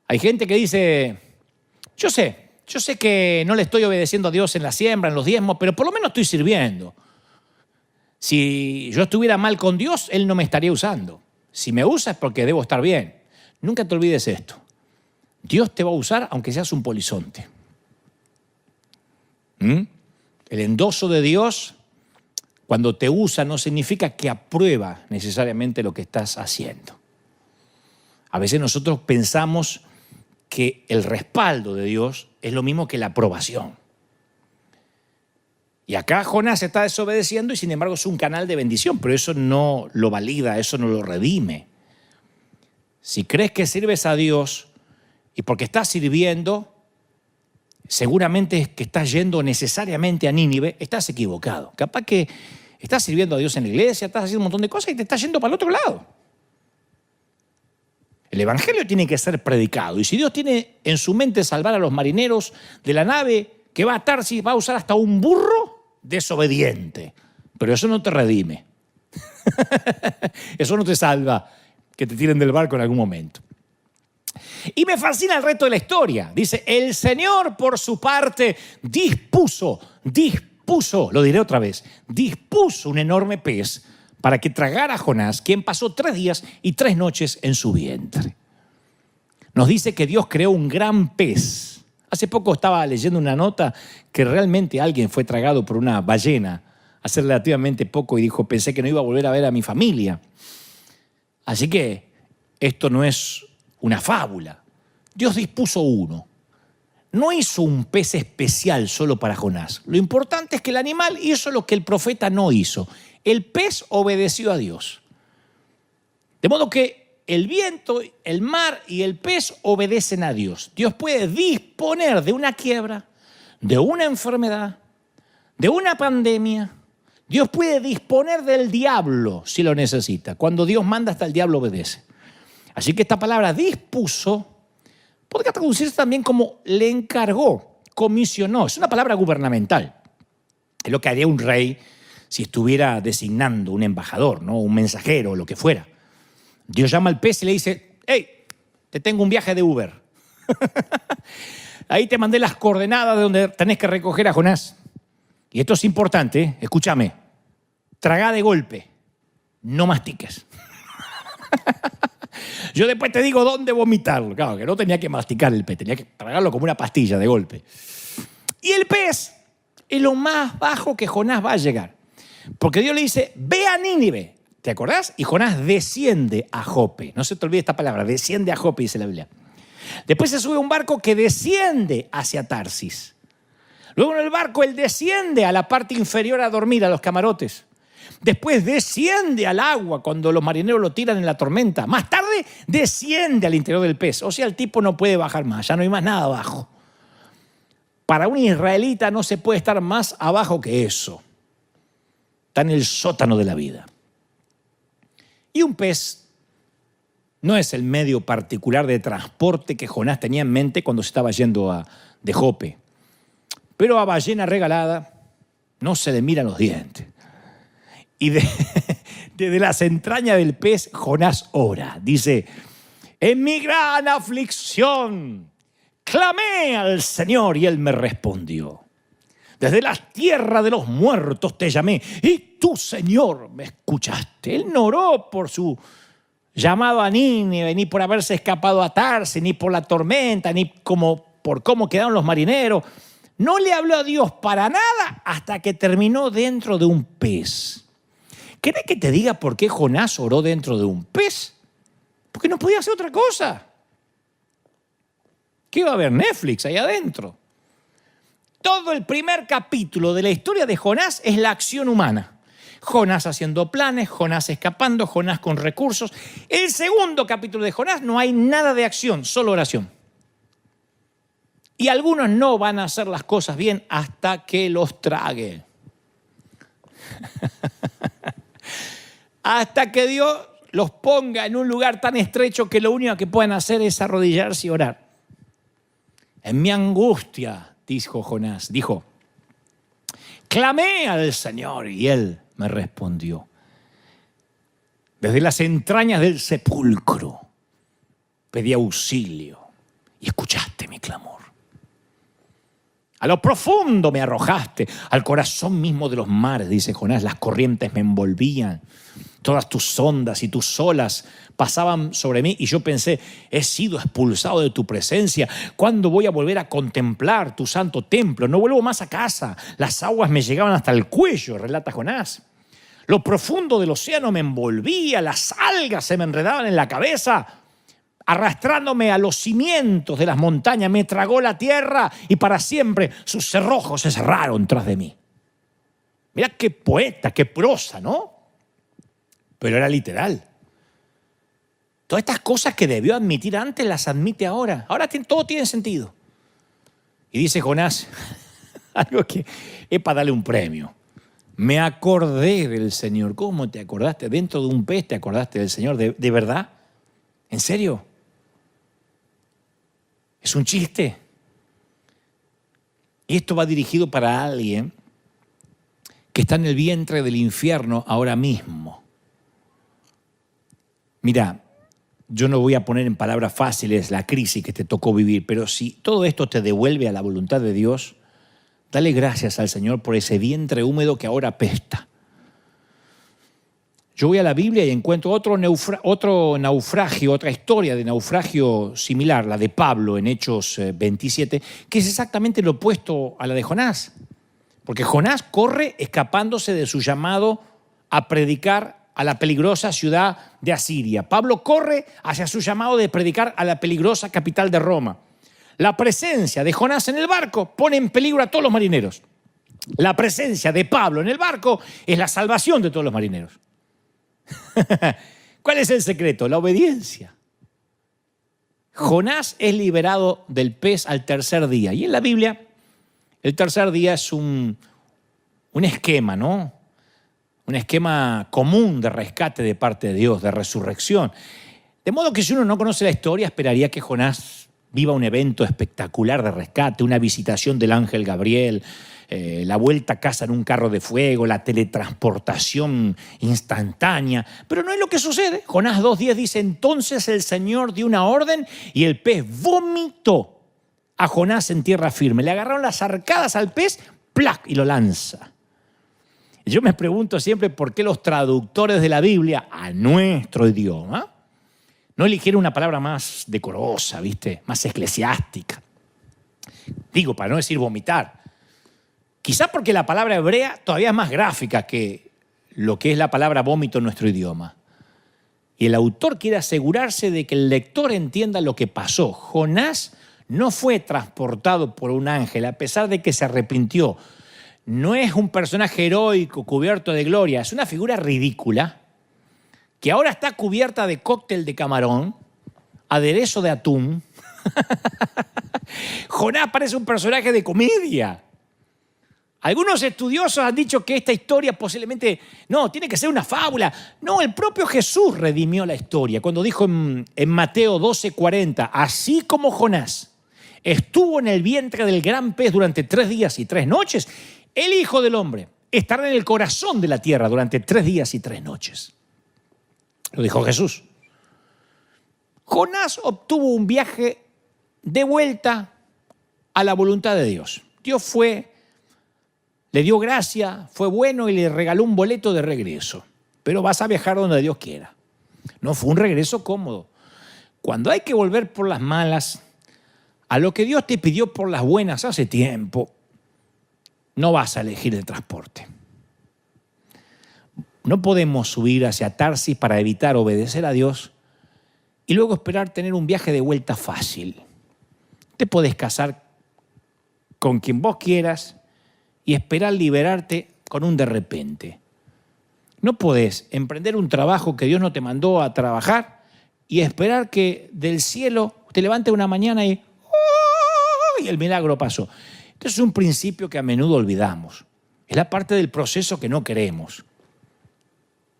A: Hay gente que dice, yo sé que no le estoy obedeciendo a Dios en la siembra, en los diezmos, pero por lo menos estoy sirviendo. Si yo estuviera mal con Dios, Él no me estaría usando. Si me usa es porque debo estar bien. Nunca te olvides esto. Dios te va a usar aunque seas un polizonte. El endoso de Dios, cuando te usa, no significa que aprueba necesariamente lo que estás haciendo. A veces nosotros pensamos que el respaldo de Dios es lo mismo que la aprobación. Y acá Jonás está desobedeciendo y sin embargo es un canal de bendición, pero eso no lo valida, eso no lo redime. Si crees que sirves a Dios y porque estás sirviendo, seguramente es que estás yendo necesariamente a Nínive, estás equivocado. Capaz que estás sirviendo a Dios en la iglesia, estás haciendo un montón de cosas y te estás yendo para el otro lado. El evangelio tiene que ser predicado. Y si Dios tiene en su mente salvar a los marineros de la nave que va a Tarsis, va a usar hasta un burro desobediente. Pero eso no te redime. Eso no te salva que te tiren del barco en algún momento. Y me fascina el resto de la historia. Dice, el Señor por su parte dispuso, lo diré otra vez, dispuso un enorme pez para que tragara a Jonás, quien pasó 3 días y 3 noches en su vientre. Nos dice que Dios creó un gran pez. Hace poco estaba leyendo una nota que realmente alguien fue tragado por una ballena hace relativamente poco y dijo, pensé que no iba a volver a ver a mi familia. Así que esto no es una fábula. Dios dispuso uno. No hizo un pez especial solo para Jonás. Lo importante es que el animal hizo lo que el profeta no hizo. El pez obedeció a Dios. De modo que el viento, el mar y el pez obedecen a Dios. Dios puede disponer de una quiebra, de una enfermedad, de una pandemia. Dios puede disponer del diablo si lo necesita. Cuando Dios manda, hasta el diablo obedece. Así que esta palabra dispuso podría traducirse también como le encargó, comisionó. Es una palabra gubernamental. Es lo que haría un rey si estuviera designando un embajador, ¿no? Un mensajero o lo que fuera. Dios llama al pez y le dice, hey, te tengo un viaje de Uber. Ahí te mandé las coordenadas de donde tenés que recoger a Jonás. Y esto es importante, ¿eh? Escúchame. Tragá de golpe, no mastiques. Yo después te digo dónde vomitarlo. Claro, que no tenía que masticar el pez, tenía que tragarlo como una pastilla de golpe. Y el pez es lo más bajo que Jonás va a llegar. Porque Dios le dice, ve a Nínive, ¿Te acordás? Y Jonás desciende a Jope. No se te olvide esta palabra, desciende a Jope, dice la Biblia. Después se sube a un barco que desciende hacia Tarsis. Luego en el barco él desciende a la parte inferior a dormir, a los camarotes. Después desciende al agua cuando los marineros lo tiran en la tormenta. Más tarde desciende al interior del pez. O sea, el tipo no puede bajar más, ya no hay más nada abajo. Para un israelita no se puede estar más abajo que eso. Está en el sótano de la vida. Y un pez no es el medio particular de transporte que Jonás tenía en mente cuando se estaba yendo de Jope. Pero a ballena regalada no se le miran los dientes. Y desde las entrañas del pez, Jonás ora. Dice, en mi gran aflicción, clamé al Señor y Él me respondió. Desde las tierras de los muertos te llamé y tú, Señor, me escuchaste. Él no oró por su llamado a Nínive, ni por haberse escapado a Tarsis, ni por la tormenta, ni por cómo quedaron los marineros. No le habló a Dios para nada hasta que terminó dentro de un pez. ¿Querés que te diga por qué Jonás oró dentro de un pez? Porque no podía hacer otra cosa. ¿Qué iba a ver Netflix ahí adentro? Todo el primer capítulo de la historia de Jonás es la acción humana. Jonás haciendo planes, Jonás escapando, Jonás con recursos. El segundo capítulo de Jonás no hay nada de acción, solo oración. Y algunos no van a hacer las cosas bien hasta que los trague. Hasta que Dios los ponga en un lugar tan estrecho que lo único que pueden hacer es arrodillarse y orar. En mi angustia, dijo Jonás, clamé al Señor y Él me respondió. Desde las entrañas del sepulcro pedí auxilio y escuchaste mi clamor. A lo profundo me arrojaste, al corazón mismo de los mares, dice Jonás, las corrientes me envolvían. Todas tus ondas y tus olas pasaban sobre mí y yo pensé, he sido expulsado de tu presencia. ¿Cuándo voy a volver a contemplar tu santo templo? No vuelvo más a casa. Las aguas me llegaban hasta el cuello, relata Jonás. Lo profundo del océano me envolvía, las algas se me enredaban en la cabeza, arrastrándome a los cimientos de las montañas. Me tragó la tierra y para siempre sus cerrojos se cerraron tras de mí. Mirá qué poeta, qué prosa, ¿no? Pero era literal. Todas estas cosas que debió admitir antes las admite ahora. Ahora todo tiene sentido. Y dice Jonás, algo que es para darle un premio. Me acordé del Señor. ¿Cómo te acordaste? Dentro de un pez te acordaste del Señor. ¿De verdad? ¿En serio? ¿Es un chiste? Y esto va dirigido para alguien que está en el vientre del infierno ahora mismo. Mira, yo no voy a poner en palabras fáciles la crisis que te tocó vivir, pero si todo esto te devuelve a la voluntad de Dios, dale gracias al Señor por ese vientre húmedo que ahora apesta. Yo voy a la Biblia y encuentro otro naufragio, otra historia de naufragio similar, la de Pablo en Hechos 27, que es exactamente lo opuesto a la de Jonás. Porque Jonás corre escapándose de su llamado a predicar a la peligrosa ciudad de Asiria. Pablo corre hacia su llamado de predicar a la peligrosa capital de Roma. La presencia de Jonás en el barco pone en peligro a todos los marineros. La presencia de Pablo en el barco es la salvación de todos los marineros. ¿Cuál es el secreto? La obediencia. Jonás es liberado del pez al tercer día. Y en la Biblia, el tercer día es un esquema, ¿no? Un esquema común de rescate de parte de Dios, de resurrección. De modo que si uno no conoce la historia, esperaría que Jonás viva un evento espectacular de rescate, una visitación del ángel Gabriel, la vuelta a casa en un carro de fuego, la teletransportación instantánea. Pero no es lo que sucede. Jonás 2:10 dice, entonces el Señor dio una orden y el pez vomitó a Jonás en tierra firme. Le agarraron las arcadas al pez, ¡plac!, y lo lanza. Yo me pregunto siempre por qué los traductores de la Biblia a nuestro idioma no eligieron una palabra más decorosa, ¿viste? Más eclesiástica. Digo, para no decir vomitar. Quizá porque la palabra hebrea todavía es más gráfica que lo que es la palabra vómito en nuestro idioma. Y el autor quiere asegurarse de que el lector entienda lo que pasó. Jonás no fue transportado por un ángel, a pesar de que se arrepintió. No es un personaje heroico cubierto de gloria, es una figura ridícula que ahora está cubierta de cóctel de camarón, aderezo de atún. Jonás parece un personaje de comedia. Algunos estudiosos han dicho que esta historia posiblemente, no, tiene que ser una fábula. No, el propio Jesús redimió la historia cuando dijo en Mateo 12:40, así como Jonás estuvo en el vientre del gran pez durante 3 días y 3 noches, el Hijo del Hombre estará en el corazón de la tierra durante 3 días y 3 noches. Lo dijo Jesús. Jonás obtuvo un viaje de vuelta a la voluntad de Dios. Dios le dio gracia, fue bueno y le regaló un boleto de regreso. Pero vas a viajar donde Dios quiera. No fue un regreso cómodo. Cuando hay que volver por las malas, a lo que Dios te pidió por las buenas hace tiempo, no vas a elegir el transporte. No podemos subir hacia Tarsis para evitar obedecer a Dios y luego esperar tener un viaje de vuelta fácil. Te podés casar con quien vos quieras y esperar liberarte con un de repente. No podés emprender un trabajo que Dios no te mandó a trabajar y esperar que del cielo te levante una mañana y el milagro pasó. Este es un principio que a menudo olvidamos. Es la parte del proceso que no queremos.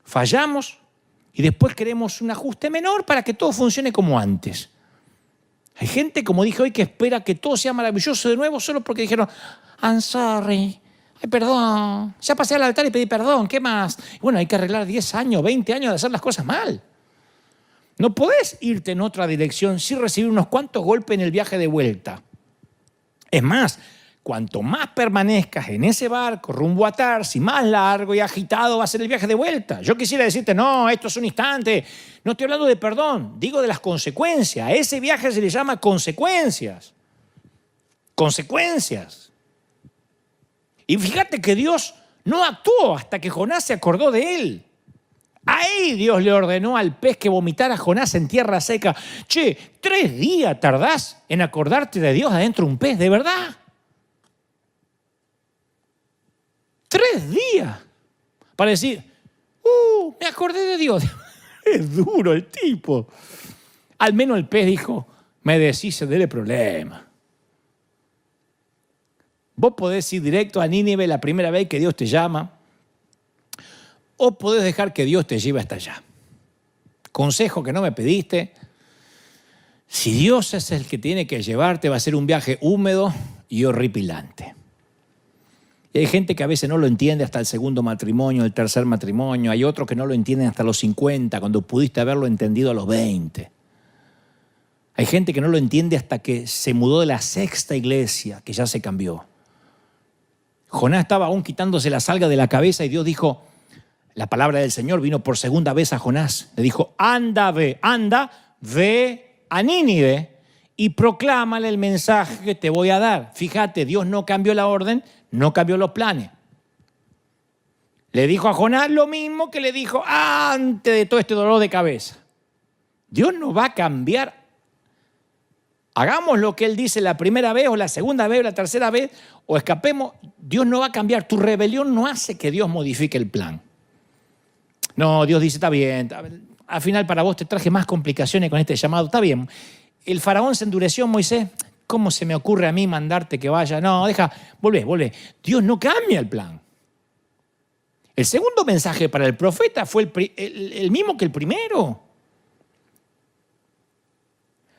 A: Fallamos y después queremos un ajuste menor para que todo funcione como antes. Hay gente, como dije hoy, que espera que todo sea maravilloso de nuevo solo porque dijeron, I'm sorry, ay, perdón, ya pasé al altar y pedí perdón, ¿qué más? Bueno, hay que arreglar 10 años, 20 años de hacer las cosas mal. No podés irte en otra dirección sin recibir unos cuantos golpes en el viaje de vuelta. Es más, cuanto más permanezcas en ese barco rumbo a Tarsis, más largo y agitado va a ser el viaje de vuelta. Yo quisiera decirte, no, esto es un instante. No estoy hablando de perdón, digo de las consecuencias. A ese viaje se le llama consecuencias. Consecuencias. Y fíjate que Dios no actuó hasta que Jonás se acordó de él. Ahí Dios le ordenó al pez que vomitara a Jonás en tierra seca. Che, 3 días tardás en acordarte de Dios adentro de un pez, ¿de verdad? 3 días para decir, me acordé de Dios. Es duro el tipo. Al menos el pez dijo, me deshice del problema. Vos podés ir directo a Nínive la primera vez que Dios te llama, o podés dejar que Dios te lleve hasta allá. Consejo que no me pediste, si Dios es el que tiene que llevarte, va a ser un viaje húmedo y horripilante. Y hay gente que a veces no lo entiende hasta el segundo matrimonio, el tercer matrimonio. Hay otros que no lo entienden hasta los 50, cuando pudiste haberlo entendido a los 20. Hay gente que no lo entiende hasta que se mudó de la 6ª iglesia, que ya se cambió. Jonás estaba aún quitándose la salga de la cabeza y Dios dijo, la palabra del Señor vino por segunda vez a Jonás. Le dijo, anda, ve a Nínive y proclámale el mensaje que te voy a dar. Fíjate, Dios no cambió la orden, no cambió los planes. Le dijo a Jonás lo mismo que le dijo antes de todo este dolor de cabeza. Dios no va a cambiar. Hagamos lo que Él dice la primera vez o la segunda vez o la tercera vez o escapemos. Dios no va a cambiar. Tu rebelión no hace que Dios modifique el plan. No, Dios dice, está bien. Al final para vos te traje más complicaciones con este llamado. Está bien. El faraón se endureció, Moisés. ¿Cómo se me ocurre a mí mandarte que vaya? No, volvé. Dios no cambia el plan. El segundo mensaje para el profeta fue el mismo que el primero.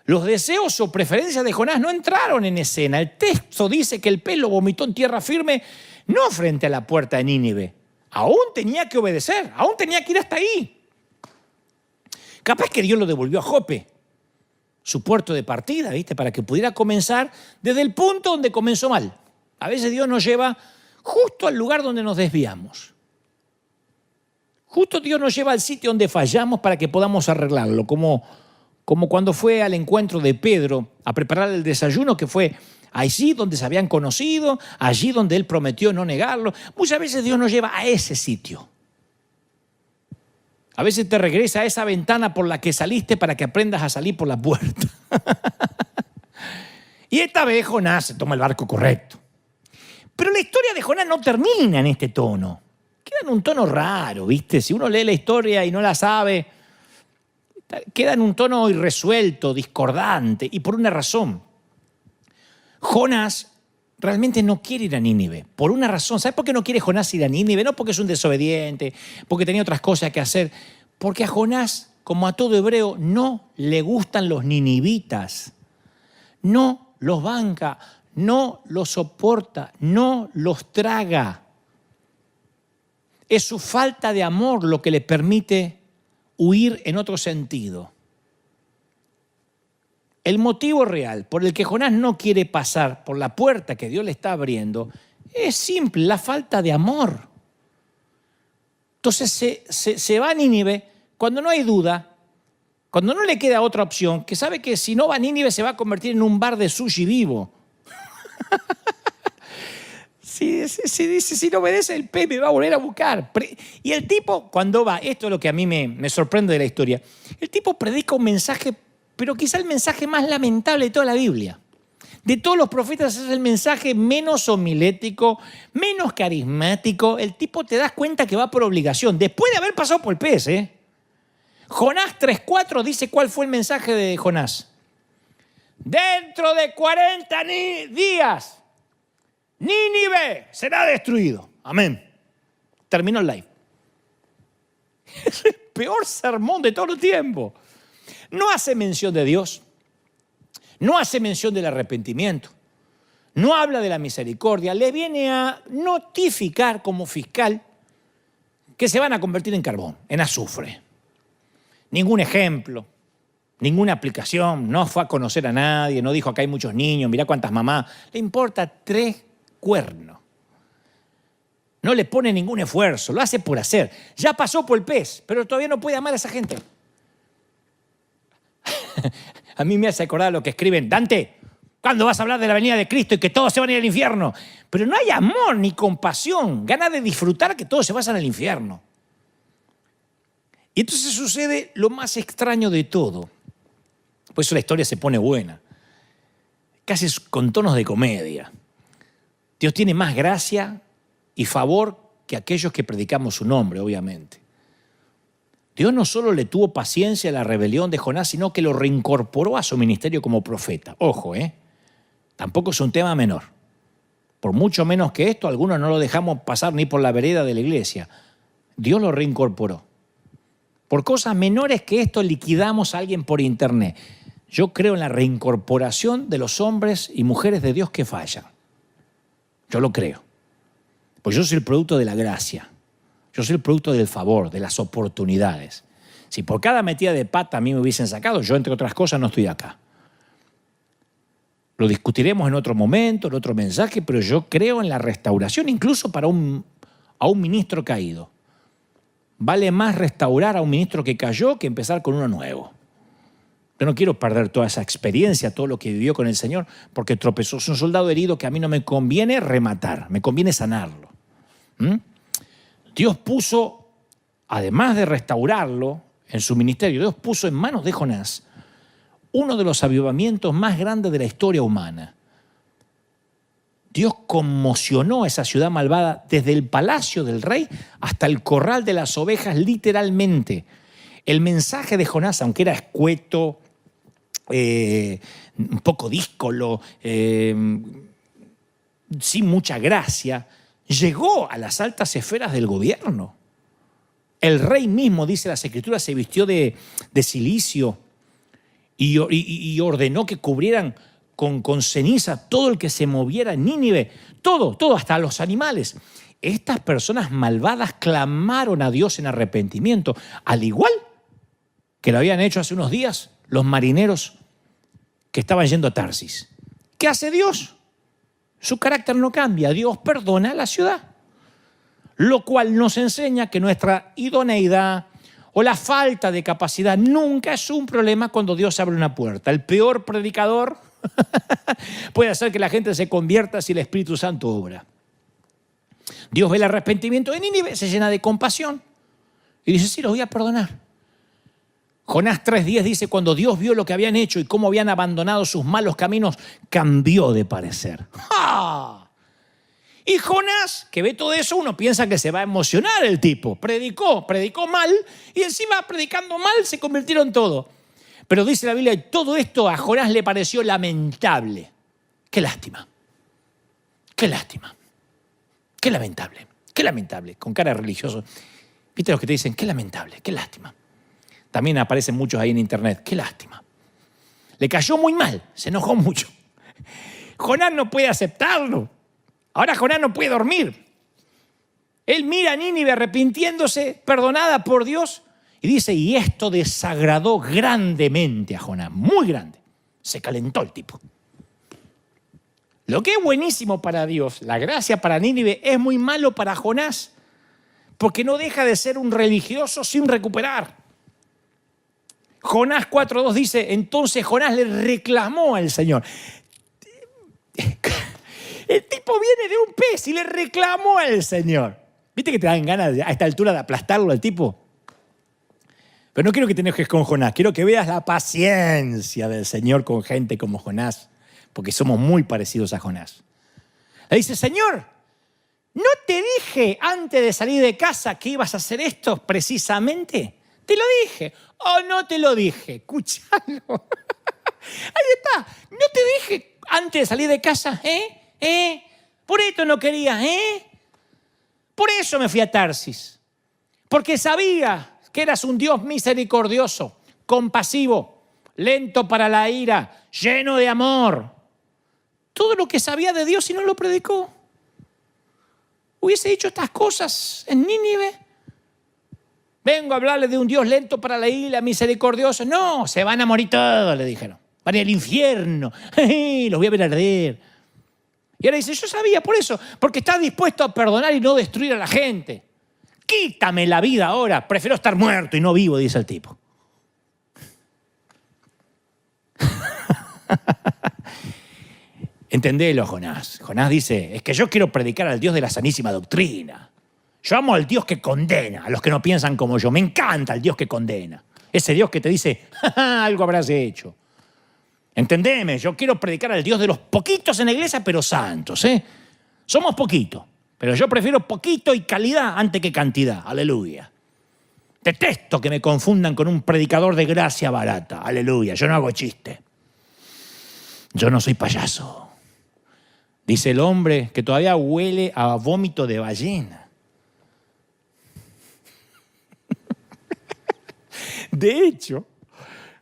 A: Los deseos o preferencias de Jonás no entraron en escena. El texto dice que el pez lo vomitó en tierra firme, no frente a la puerta de Nínive. Aún tenía que obedecer, aún tenía que ir hasta ahí. Capaz que Dios lo devolvió a Jope, su puerto de partida, ¿viste? Para que pudiera comenzar desde el punto donde comenzó mal. A veces Dios nos lleva justo al lugar donde nos desviamos. Justo Dios nos lleva al sitio donde fallamos para que podamos arreglarlo, como cuando fue al encuentro de Pedro a preparar el desayuno, que fue allí donde se habían conocido, allí donde él prometió no negarlo. Muchas veces Dios nos lleva a ese sitio. A veces te regresa a esa ventana por la que saliste para que aprendas a salir por la puerta. Y esta vez Jonás se toma el barco correcto. Pero la historia de Jonás no termina en este tono. Queda en un tono raro, ¿viste? Si uno lee la historia y no la sabe, queda en un tono irresuelto, discordante, y por una razón. Jonás realmente no quiere ir a Nínive, por una razón. ¿Sabes por qué no quiere Jonás ir a Nínive? No porque es un desobediente, porque tenía otras cosas que hacer. Porque a Jonás, como a todo hebreo, no le gustan los ninivitas. No los banca, no los soporta, no los traga. Es su falta de amor lo que le permite huir en otro sentido. El motivo real por el que Jonás no quiere pasar por la puerta que Dios le está abriendo es simple, la falta de amor. Entonces se va a Nínive cuando no hay duda, cuando no le queda otra opción, que sabe que si no va a Nínive se va a convertir en un bar de sushi vivo. Si no obedece, el P me va a volver a buscar. Y el tipo, cuando va, esto es lo que a mí me sorprende de la historia, el tipo predica un mensaje, pero quizá el mensaje más lamentable de toda la Biblia. De todos los profetas es el mensaje menos homilético, menos carismático. El tipo te das cuenta que va por obligación, después de haber pasado por el pez. Jonás 3:4 dice cuál fue el mensaje de Jonás. Dentro de 40 días, Nínive será destruido. Amén. Terminó el live. Es el peor sermón de todo el tiempo. No hace mención de Dios. No hace mención del arrepentimiento. No habla de la misericordia. Le viene a notificar como fiscal que se van a convertir en carbón, en azufre. Ningún ejemplo, ninguna aplicación. No fue a conocer a nadie. No dijo acá hay muchos niños. Mirá cuántas mamás. Le importa 3 cuernos. No le pone ningún esfuerzo. Lo hace por hacer. Ya pasó por el pez, pero todavía no puede amar a esa gente. A mí me hace acordar lo que escriben. Dante, ¿cuándo vas a hablar de la venida de Cristo y que todos se van a ir al infierno? Pero no hay amor ni compasión, ganas de disfrutar que todos se vayan al infierno. Y entonces sucede lo más extraño de todo. Por eso la historia se pone buena. Casi con tonos de comedia. Dios tiene más gracia y favor que aquellos que predicamos su nombre, obviamente. Dios no solo le tuvo paciencia a la rebelión de Jonás, sino que lo reincorporó a su ministerio como profeta. Ojo, tampoco es un tema menor. Por mucho menos que esto, algunos no lo dejamos pasar ni por la vereda de la iglesia. Dios lo reincorporó. Por cosas menores que esto, liquidamos a alguien por internet. Yo creo en la reincorporación de los hombres y mujeres de Dios que fallan. Yo lo creo. Pues yo soy el producto de la gracia. Yo soy el producto del favor, de las oportunidades. Si por cada metida de pata a mí me hubiesen sacado, yo, entre otras cosas, no estoy acá. Lo discutiremos en otro momento, en otro mensaje, pero yo creo en la restauración, incluso para a un ministro caído. Vale más restaurar a un ministro que cayó que empezar con uno nuevo. Yo no quiero perder toda esa experiencia, todo lo que vivió con el Señor, porque tropezó. Es un soldado herido que a mí no me conviene rematar, me conviene sanarlo. Dios puso, además de restaurarlo en su ministerio, Dios puso en manos de Jonás uno de los avivamientos más grandes de la historia humana. Dios conmocionó a esa ciudad malvada desde el palacio del rey hasta el corral de las ovejas, literalmente. El mensaje de Jonás, aunque era escueto, un poco díscolo, sin mucha gracia, llegó a las altas esferas del gobierno. El rey mismo, dice las Escrituras, se vistió de cilicio y ordenó que cubrieran con ceniza todo el que se moviera en Nínive, todo, hasta los animales. Estas personas malvadas clamaron a Dios en arrepentimiento, al igual que lo habían hecho hace unos días los marineros que estaban yendo a Tarsis. ¿Qué hace Dios? Su carácter no cambia. Dios perdona a la ciudad. Lo cual nos enseña que nuestra idoneidad o la falta de capacidad nunca es un problema cuando Dios abre una puerta. El peor predicador puede hacer que la gente se convierta si el Espíritu Santo obra. Dios ve el arrepentimiento de Nínive, se llena de compasión Y dice, sí, los voy a perdonar. Jonás 3:10 dice, cuando Dios vio lo que habían hecho y cómo habían abandonado sus malos caminos, cambió de parecer. ¡Ja! Y Jonás, que ve todo eso, uno piensa que se va a emocionar el tipo. Predicó mal y encima predicando mal se convirtieron todo. Pero dice la Biblia, todo esto a Jonás le pareció lamentable. Qué lástima. Qué lástima. Qué lamentable. Qué lamentable. Con cara religioso. ¿Viste los que te dicen, qué lamentable, qué lástima? También aparecen muchos ahí en internet. Qué lástima. Le cayó muy mal, se enojó mucho. Jonás no puede aceptarlo. Ahora Jonás no puede dormir. Él mira a Nínive arrepintiéndose, perdonada por Dios, y dice, y esto desagradó grandemente a Jonás, muy grande. Se calentó el tipo. Lo que es buenísimo para Dios, la gracia para Nínive, es muy malo para Jonás, porque no deja de ser un religioso sin recuperar. Jonás 4:2 dice, entonces Jonás le reclamó al Señor. El tipo viene de un pez y le reclamó al Señor. ¿Viste que te dan ganas a esta altura de aplastarlo al tipo? Pero no quiero que te enojes con Jonás, quiero que veas la paciencia del Señor con gente como Jonás, porque somos muy parecidos a Jonás. Le dice, Señor, ¿no te dije antes de salir de casa que ibas a hacer esto precisamente? Te lo dije. ¿O no te lo dije? Escúchalo. Ahí está. ¿No te dije antes de salir de casa? Por esto no quería, Por eso me fui a Tarsis. Porque sabía que eras un Dios misericordioso, compasivo, lento para la ira, lleno de amor. Todo lo que sabía de Dios y no lo predicó. Hubiese dicho estas cosas en Nínive. Vengo a hablarle de un Dios lento para la ira, misericordioso. No, se van a morir todos, le dijeron. Van al infierno. Los voy a ver arder. Y ahora dice, yo sabía por eso, porque está dispuesto a perdonar y no destruir a la gente. Quítame la vida ahora, prefiero estar muerto y no vivo, dice el tipo. Entendelo, Jonás. Jonás dice, es que yo quiero predicar al Dios de la sanísima doctrina. Yo amo al Dios que condena, a los que no piensan como yo. Me encanta el Dios que condena. Ese Dios que te dice, algo habrás hecho. Entendeme, yo quiero predicar al Dios de los poquitos en la iglesia, pero santos, Somos poquitos, pero yo prefiero poquito y calidad antes que cantidad. Aleluya. Detesto que me confundan con un predicador de gracia barata. Aleluya, yo no hago chiste. Yo no soy payaso. Dice el hombre que todavía huele a vómito de ballena. De hecho,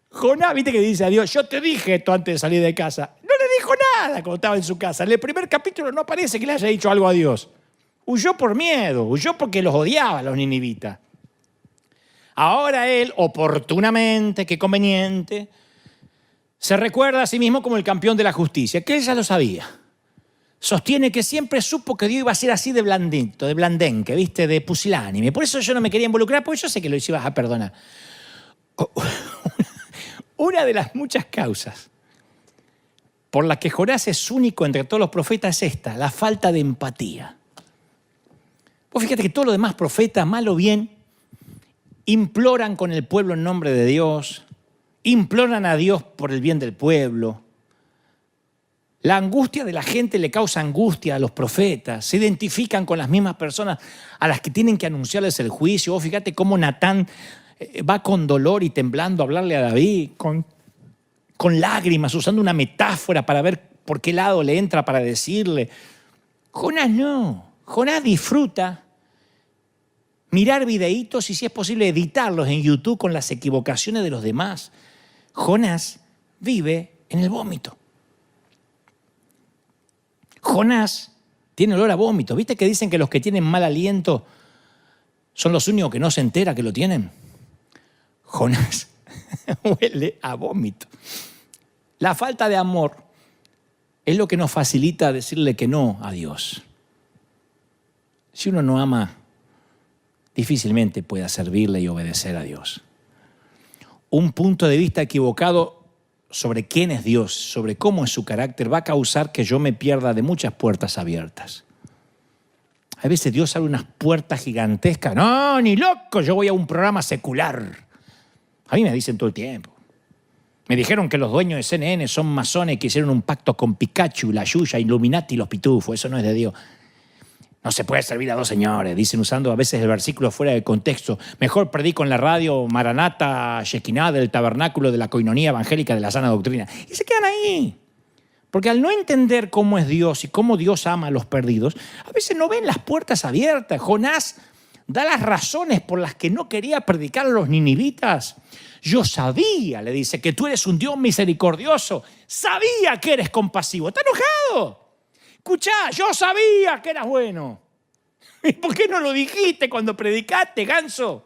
A: Jonás, viste que dice a Dios, yo te dije esto antes de salir de casa. No le dijo nada cuando estaba en su casa. En el primer capítulo no aparece que le haya dicho algo a Dios. Huyó por miedo, huyó porque los odiaba a los ninivitas. Ahora él, oportunamente, qué conveniente, se recuerda a sí mismo como el campeón de la justicia, que él ya lo sabía. Sostiene que siempre supo que Dios iba a ser así de blandito, de blandenque, ¿viste? De pusilánime. Por eso yo no me quería involucrar, porque yo sé que lo ibas a perdonar. Una de las muchas causas por las que Jonás es único entre todos los profetas es esta, la falta de empatía. Vos fíjate que todos los demás profetas, mal o bien, imploran con el pueblo en nombre de Dios, imploran a Dios por el bien del pueblo. La angustia de la gente le causa angustia a los profetas, se identifican con las mismas personas a las que tienen que anunciarles el juicio. Vos fíjate cómo Natán va con dolor y temblando a hablarle a David, con lágrimas, usando una metáfora para ver por qué lado le entra para decirle. Jonás no. Jonás disfruta mirar videitos y, si es posible, editarlos en YouTube con las equivocaciones de los demás. Jonás vive en el vómito. Jonás tiene olor a vómito. ¿Viste que dicen que los que tienen mal aliento son los únicos que no se enteran que lo tienen? Jonás huele a vómito. La falta de amor es lo que nos facilita decirle que no a Dios. Si uno no ama, difícilmente pueda servirle y obedecer a Dios. Un punto de vista equivocado sobre quién es Dios, sobre cómo es su carácter, va a causar que yo me pierda de muchas puertas abiertas. A veces Dios abre unas puertas gigantescas. No, ni loco, yo voy a un programa secular. A mí me dicen todo el tiempo. Me dijeron que los dueños de CNN son masones que hicieron un pacto con Pikachu, la Yuya, Illuminati y los pitufos. Eso no es de Dios. No se puede servir a dos señores, dicen usando a veces el versículo fuera de contexto. Mejor predico en la radio Maranata, Shekinah, del tabernáculo de la coinonía evangélica de la sana doctrina. Y se quedan ahí. Porque al no entender cómo es Dios y cómo Dios ama a los perdidos, a veces no ven las puertas abiertas. Jonás da las razones por las que no quería predicar a los ninivitas. Yo sabía, le dice, que tú eres un Dios misericordioso. Sabía que eres compasivo. Está enojado. Escuchá, yo sabía que eras bueno. ¿Y por qué no lo dijiste cuando predicaste, ganso?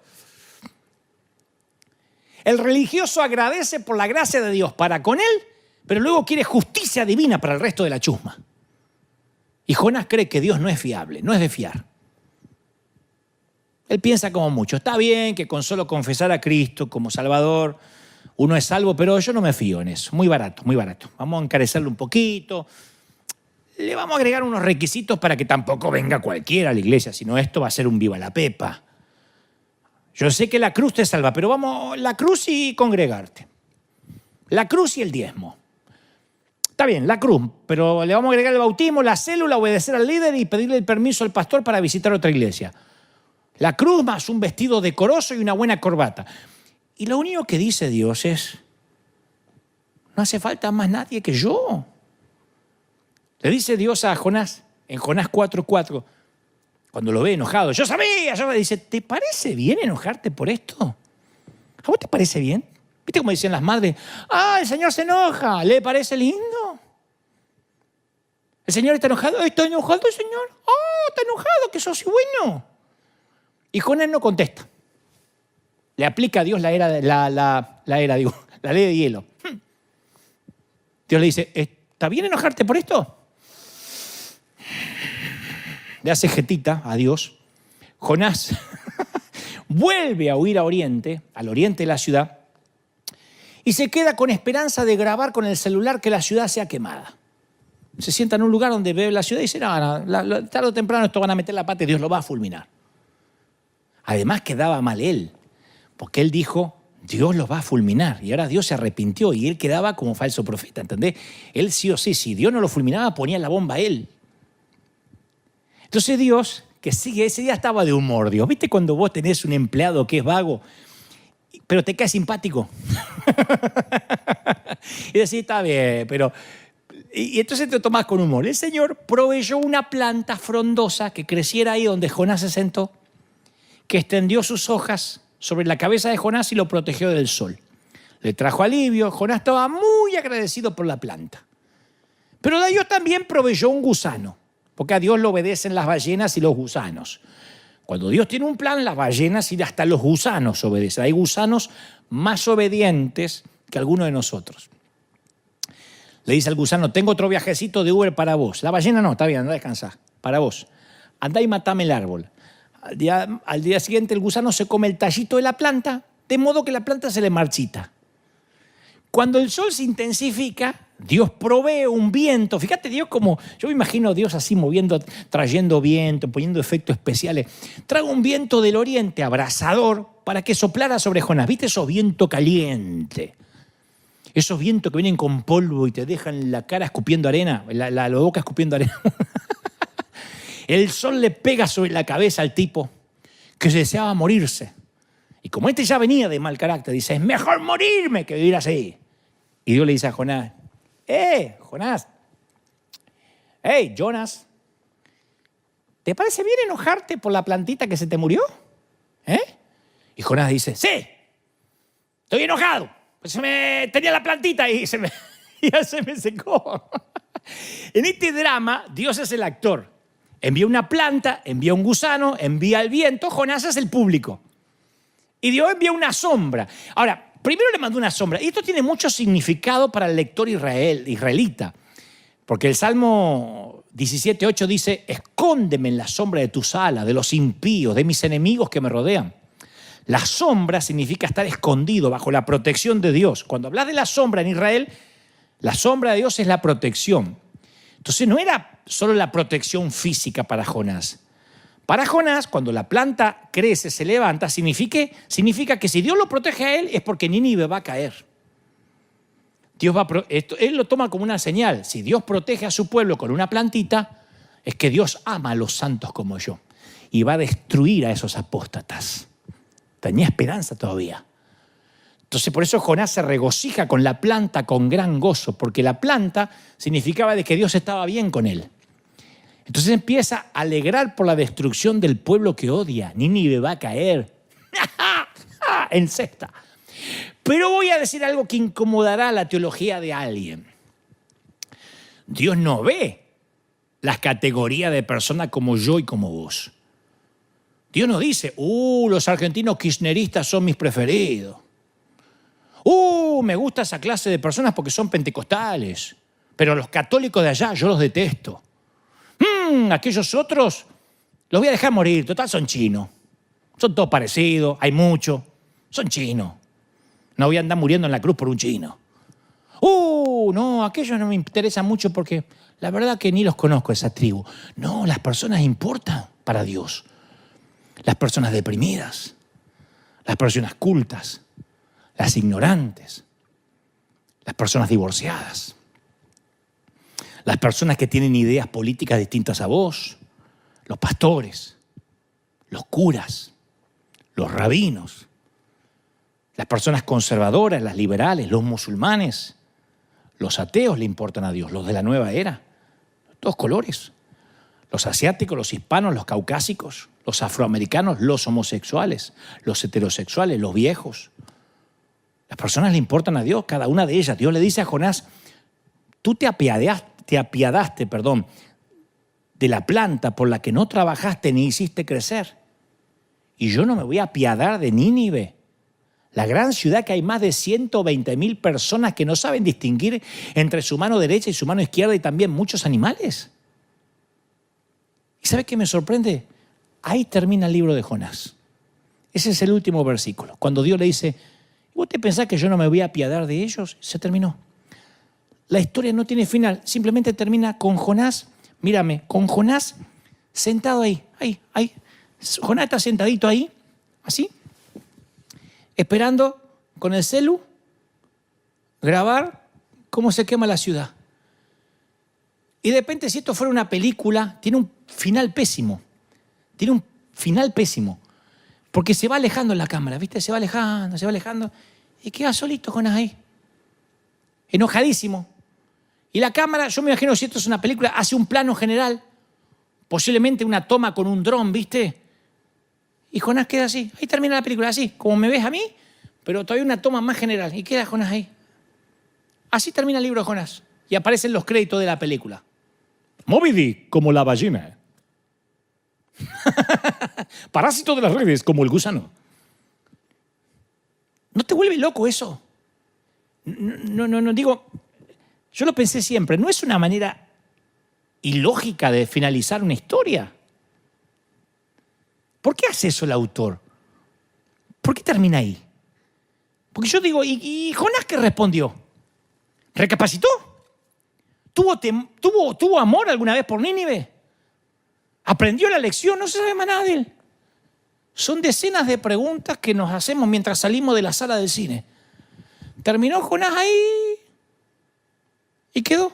A: El religioso agradece por la gracia de Dios para con él, pero luego quiere justicia divina para el resto de la chusma. Y Jonás cree que Dios no es fiable, no es de fiar. Él piensa como mucho. Está bien que con solo confesar a Cristo como Salvador uno es salvo, pero yo no me fío en eso. Muy barato, muy barato. Vamos a encarecerlo un poquito. Le vamos a agregar unos requisitos para que tampoco venga cualquiera a la iglesia, sino esto va a ser un viva la pepa. Yo sé que la cruz te salva, pero vamos, la cruz y congregarte. La cruz y el diezmo. Está bien, la cruz, pero le vamos a agregar el bautismo, la célula, obedecer al líder y pedirle el permiso al pastor para visitar otra iglesia. La cruz más un vestido decoroso y una buena corbata. Y lo único que dice Dios es, no hace falta más nadie que yo. Le dice Dios a Jonás, en Jonás 4:4, cuando lo ve enojado, yo sabía, dice, ¿te parece bien enojarte por esto? ¿A vos te parece bien? ¿Viste cómo decían las madres? Ah, el Señor se enoja, ¿le parece lindo? ¿El Señor está enojado? ¿Está enojado el Señor? Oh, está enojado, que sos bueno. Y Jonás no contesta. Le aplica a Dios la ley de hielo. Dios le dice, ¿está bien enojarte por esto? Le hace jetita a Dios. Jonás vuelve a huir a Oriente, al oriente de la ciudad, y se queda con esperanza de grabar con el celular que la ciudad sea quemada. Se sienta en un lugar donde ve la ciudad y dice, no, tarde o temprano esto van a meter la pata y Dios lo va a fulminar. Además quedaba mal él, porque él dijo, Dios los va a fulminar. Y ahora Dios se arrepintió y él quedaba como falso profeta, ¿entendés? Él sí o sí, si Dios no lo fulminaba, ponía la bomba a él. Entonces Dios, que sigue, ese día estaba de humor, Dios. ¿Viste cuando vos tenés un empleado que es vago, pero te cae simpático? Y decís, está bien, pero... Y entonces te tomás con humor. El Señor proveyó una planta frondosa que creciera ahí donde Jonás se sentó, que extendió sus hojas sobre la cabeza de Jonás y lo protegió del sol. Le trajo alivio. Jonás estaba muy agradecido por la planta. Pero Dios también proveyó un gusano, porque a Dios le obedecen las ballenas y los gusanos. Cuando Dios tiene un plan, las ballenas y hasta los gusanos obedecen. Hay gusanos más obedientes que algunos de nosotros. Le dice al gusano, tengo otro viajecito de Uber para vos. La ballena no, está bien, anda a descansar, para vos. Andá y matame el árbol. Al día siguiente el gusano se come el tallito de la planta, de modo que la planta se le marchita. Cuando el sol se intensifica, Dios provee un viento. Fíjate Dios como, yo me imagino a Dios así moviendo, trayendo viento, poniendo efectos especiales. Trae un viento del oriente abrasador para que soplara sobre Jonás. ¿Viste esos vientos calientes? Esos vientos que vienen con polvo y te dejan la cara escupiendo arena, la boca escupiendo arena. El sol le pega sobre la cabeza al tipo que se deseaba morirse. Y como este ya venía de mal carácter, dice, es mejor morirme que vivir así. Y Dios le dice a Jonás, Jonás, Jonas, ¿te parece bien enojarte por la plantita que se te murió? Y Jonás dice, sí, estoy enojado. Pues tenía la plantita y ya se me secó. En este drama, Dios es el actor. Envía una planta, envía un gusano, envía el viento, Jonás es el público. Y Dios envía una sombra. Ahora, primero le mandó una sombra. Y esto tiene mucho significado para el lector israelita. Porque el Salmo 17:8 dice, escóndeme en la sombra de tus alas, de los impíos, de mis enemigos que me rodean. La sombra significa estar escondido bajo la protección de Dios. Cuando hablas de la sombra en Israel, la sombra de Dios es la protección. Entonces no era solo la protección física para Jonás. Para Jonás, cuando la planta crece, se levanta, significa que si Dios lo protege a él es porque Nínive va a caer. Él lo toma como una señal. Si Dios protege a su pueblo con una plantita, es que Dios ama a los santos como yo y va a destruir a esos apóstatas. Tenía esperanza todavía. Entonces por eso Jonás se regocija con la planta con gran gozo, porque la planta significaba de que Dios estaba bien con él. Entonces empieza a alegrar por la destrucción del pueblo que odia. Nínive va a caer en sexta. Pero voy a decir algo que incomodará la teología de alguien. Dios no ve las categorías de personas como yo y como vos. Dios no dice, los argentinos kirchneristas son mis preferidos. Me gusta esa clase de personas porque son pentecostales. Pero los católicos de allá yo los detesto. Aquellos otros los voy a dejar morir, total son chinos. Son todos parecidos, hay muchos, son chinos. No voy a andar muriendo en la cruz por un chino. No, aquellos no me interesan mucho porque la verdad que ni los conozco, esa tribu. No, las personas importan para Dios. Las personas deprimidas, las personas cultas, las ignorantes, las personas divorciadas, las personas que tienen ideas políticas distintas a vos, los pastores, los curas, los rabinos, las personas conservadoras, las liberales, los musulmanes, los ateos le importan a Dios, los de la nueva era, todos colores, los asiáticos, los hispanos, los caucásicos, los afroamericanos, los homosexuales, los heterosexuales, los viejos. Las personas le importan a Dios, cada una de ellas. Dios le dice a Jonás, tú te apiadaste, de la planta por la que no trabajaste ni hiciste crecer. Y yo no me voy a apiadar de Nínive, la gran ciudad que hay más de 120,000 personas que no saben distinguir entre su mano derecha y su mano izquierda y también muchos animales. ¿Y sabe qué me sorprende? Ahí termina el libro de Jonás. Ese es el último versículo. Cuando Dios le dice, ¿vos te pensás que yo no me voy a apiadar de ellos? Se terminó. La historia no tiene final, simplemente termina con Jonás, mírame, con Jonás sentado ahí. Jonás está sentadito ahí, así, esperando con el celu grabar cómo se quema la ciudad. Y de repente, si esto fuera una película, tiene un final pésimo. Porque se va alejando la cámara, ¿viste? Se va alejando. Y queda solito Jonás ahí, enojadísimo. Y la cámara, yo me imagino, si esto es una película, hace un plano general, posiblemente una toma con un dron, ¿viste? Y Jonás queda así. Ahí termina la película, así, como me ves a mí, pero todavía una toma más general. Y queda Jonás ahí. Así termina el libro de Jonás. Y aparecen los créditos de la película. Moby Dick, como la ballena. Parásito de las redes, como el gusano. ¿No te vuelve loco eso? No, digo, yo lo pensé siempre, ¿no es una manera ilógica de finalizar una historia? ¿Por qué hace eso el autor? ¿Por qué termina ahí? Porque yo digo, ¿y Jonás qué respondió? ¿Recapacitó? ¿Tuvo amor alguna vez por Nínive? ¿Aprendió la lección? No se sabe más nada de él. Son decenas de preguntas que nos hacemos mientras salimos de la sala del cine. Terminó Jonás ahí y quedó.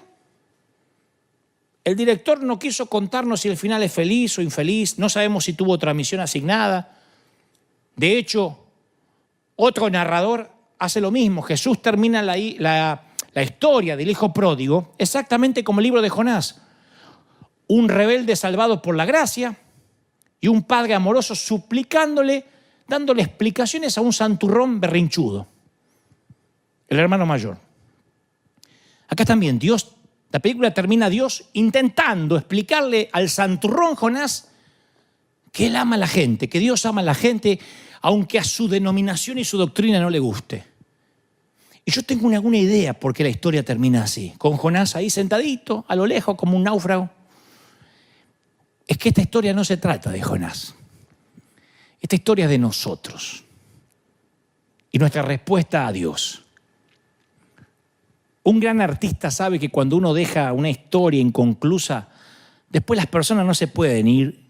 A: El director no quiso contarnos si el final es feliz o infeliz. No sabemos si tuvo otra misión asignada. De hecho, otro narrador hace lo mismo. Jesús termina la historia del hijo pródigo exactamente como el libro de Jonás. Un rebelde salvado por la gracia y un padre amoroso suplicándole, dándole explicaciones a un santurrón berrinchudo, el hermano mayor. Acá también la película termina Dios intentando explicarle al santurrón Jonás que él ama a la gente, que Dios ama a la gente, aunque a su denominación y su doctrina no le guste. Y yo tengo alguna idea por qué la historia termina así, con Jonás ahí sentadito, a lo lejos, como un náufrago. Es que esta historia no se trata de Jonás. Esta historia es de nosotros y nuestra respuesta a Dios. Un gran artista sabe que cuando uno deja una historia inconclusa, después las personas no se pueden ir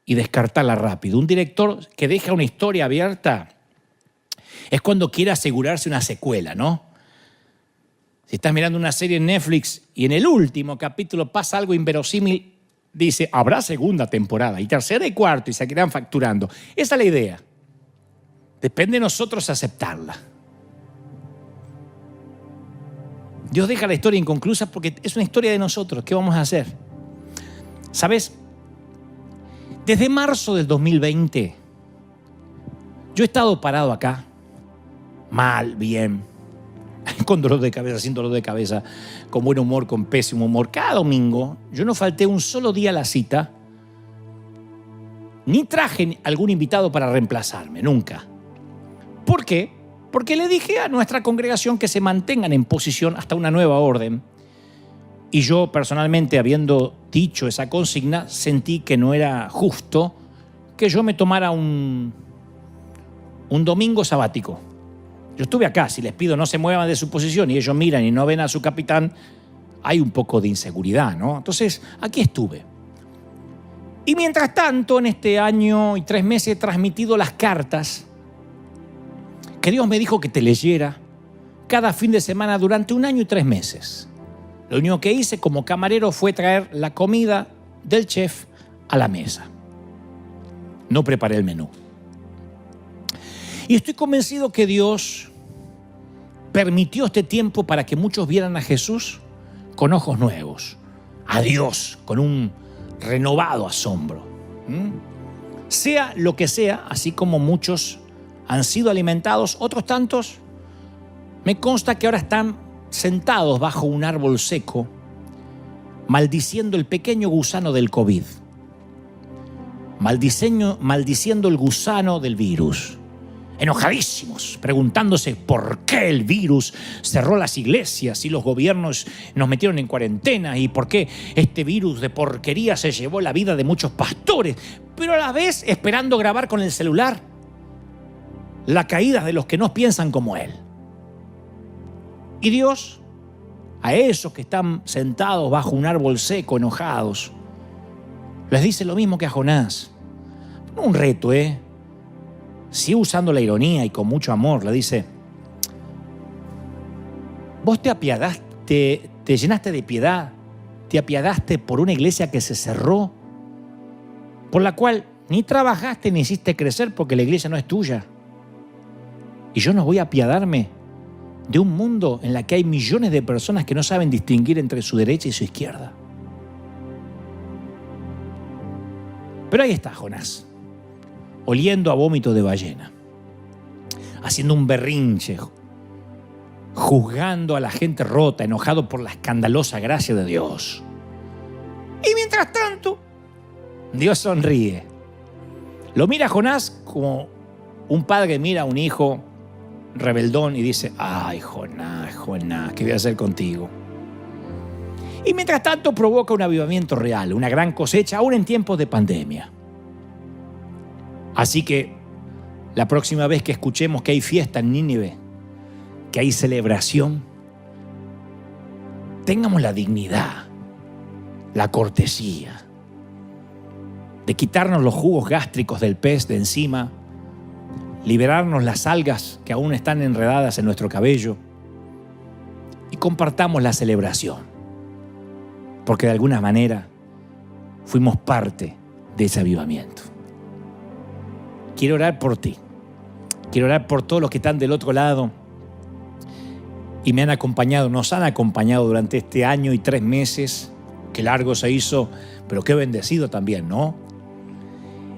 A: y descartarla rápido. Un director que deja una historia abierta es cuando quiere asegurarse una secuela, ¿no? Si estás mirando una serie en Netflix y en el último capítulo pasa algo inverosímil, dice, habrá segunda temporada y tercera y cuarta y seguirán facturando. Esa es la idea. Depende de nosotros aceptarla. Dios deja la historia inconclusa porque es una historia de nosotros. ¿Qué vamos a hacer? ¿Sabes? Desde marzo del 2020, yo he estado parado acá, mal, bien, con dolor de cabeza, sin dolor de cabeza, con buen humor, con pésimo humor. Cada domingo yo no falté un solo día a la cita, ni traje algún invitado para reemplazarme, nunca. ¿Por qué? Porque le dije a nuestra congregación que se mantengan en posición hasta una nueva orden. Y yo personalmente, habiendo dicho esa consigna, sentí que no era justo que yo me tomara un domingo sabático. Yo estuve acá, si les pido no se muevan de su posición y ellos miran y no ven a su capitán, hay un poco de inseguridad, ¿no? Entonces, aquí estuve. Y mientras tanto, en este año y 3 meses he transmitido las cartas que Dios me dijo que te leyera cada fin de semana durante 1 año y 3 meses. Lo único que hice como camarero fue traer la comida del chef a la mesa. No preparé el menú. Y estoy convencido que Dios permitió este tiempo para que muchos vieran a Jesús con ojos nuevos, a Dios con un renovado asombro. Sea lo que sea, así como muchos han sido alimentados, otros tantos, me consta que ahora están sentados bajo un árbol seco, maldiciendo el pequeño gusano del COVID, maldiciendo el gusano del virus, enojadísimos, preguntándose por qué el virus cerró las iglesias y los gobiernos nos metieron en cuarentena y por qué este virus de porquería se llevó la vida de muchos pastores, pero a la vez esperando grabar con el celular la caída de los que no piensan como él. Y Dios, a esos que están sentados bajo un árbol seco, enojados, les dice lo mismo que a Jonás. No un reto, sí, usando la ironía y con mucho amor, le dice: vos te apiadaste, te llenaste de piedad, te apiadaste por una iglesia que se cerró, por la cual ni trabajaste ni hiciste crecer porque la iglesia no es tuya. Y yo no voy a apiadarme de un mundo en el que hay millones de personas que no saben distinguir entre su derecha y su izquierda. Pero ahí está Jonás, oliendo a vómito de ballena, haciendo un berrinche, juzgando a la gente rota, enojado por la escandalosa gracia de Dios. Y mientras tanto, Dios sonríe. Lo mira a Jonás como un padre mira a un hijo rebeldón y dice: ay, Jonás, ¿qué voy a hacer contigo? Y mientras tanto provoca un avivamiento real, una gran cosecha, aún en tiempos de pandemia. Así que la próxima vez que escuchemos que hay fiesta en Nínive, que hay celebración, tengamos la dignidad, la cortesía de quitarnos los jugos gástricos del pez de encima, liberarnos las algas que aún están enredadas en nuestro cabello y compartamos la celebración, porque de alguna manera fuimos parte de ese avivamiento. Quiero orar por ti, quiero orar por todos los que están del otro lado y me han acompañado, nos han acompañado durante este año y 3 meses, qué largo se hizo, pero qué bendecido también, ¿no?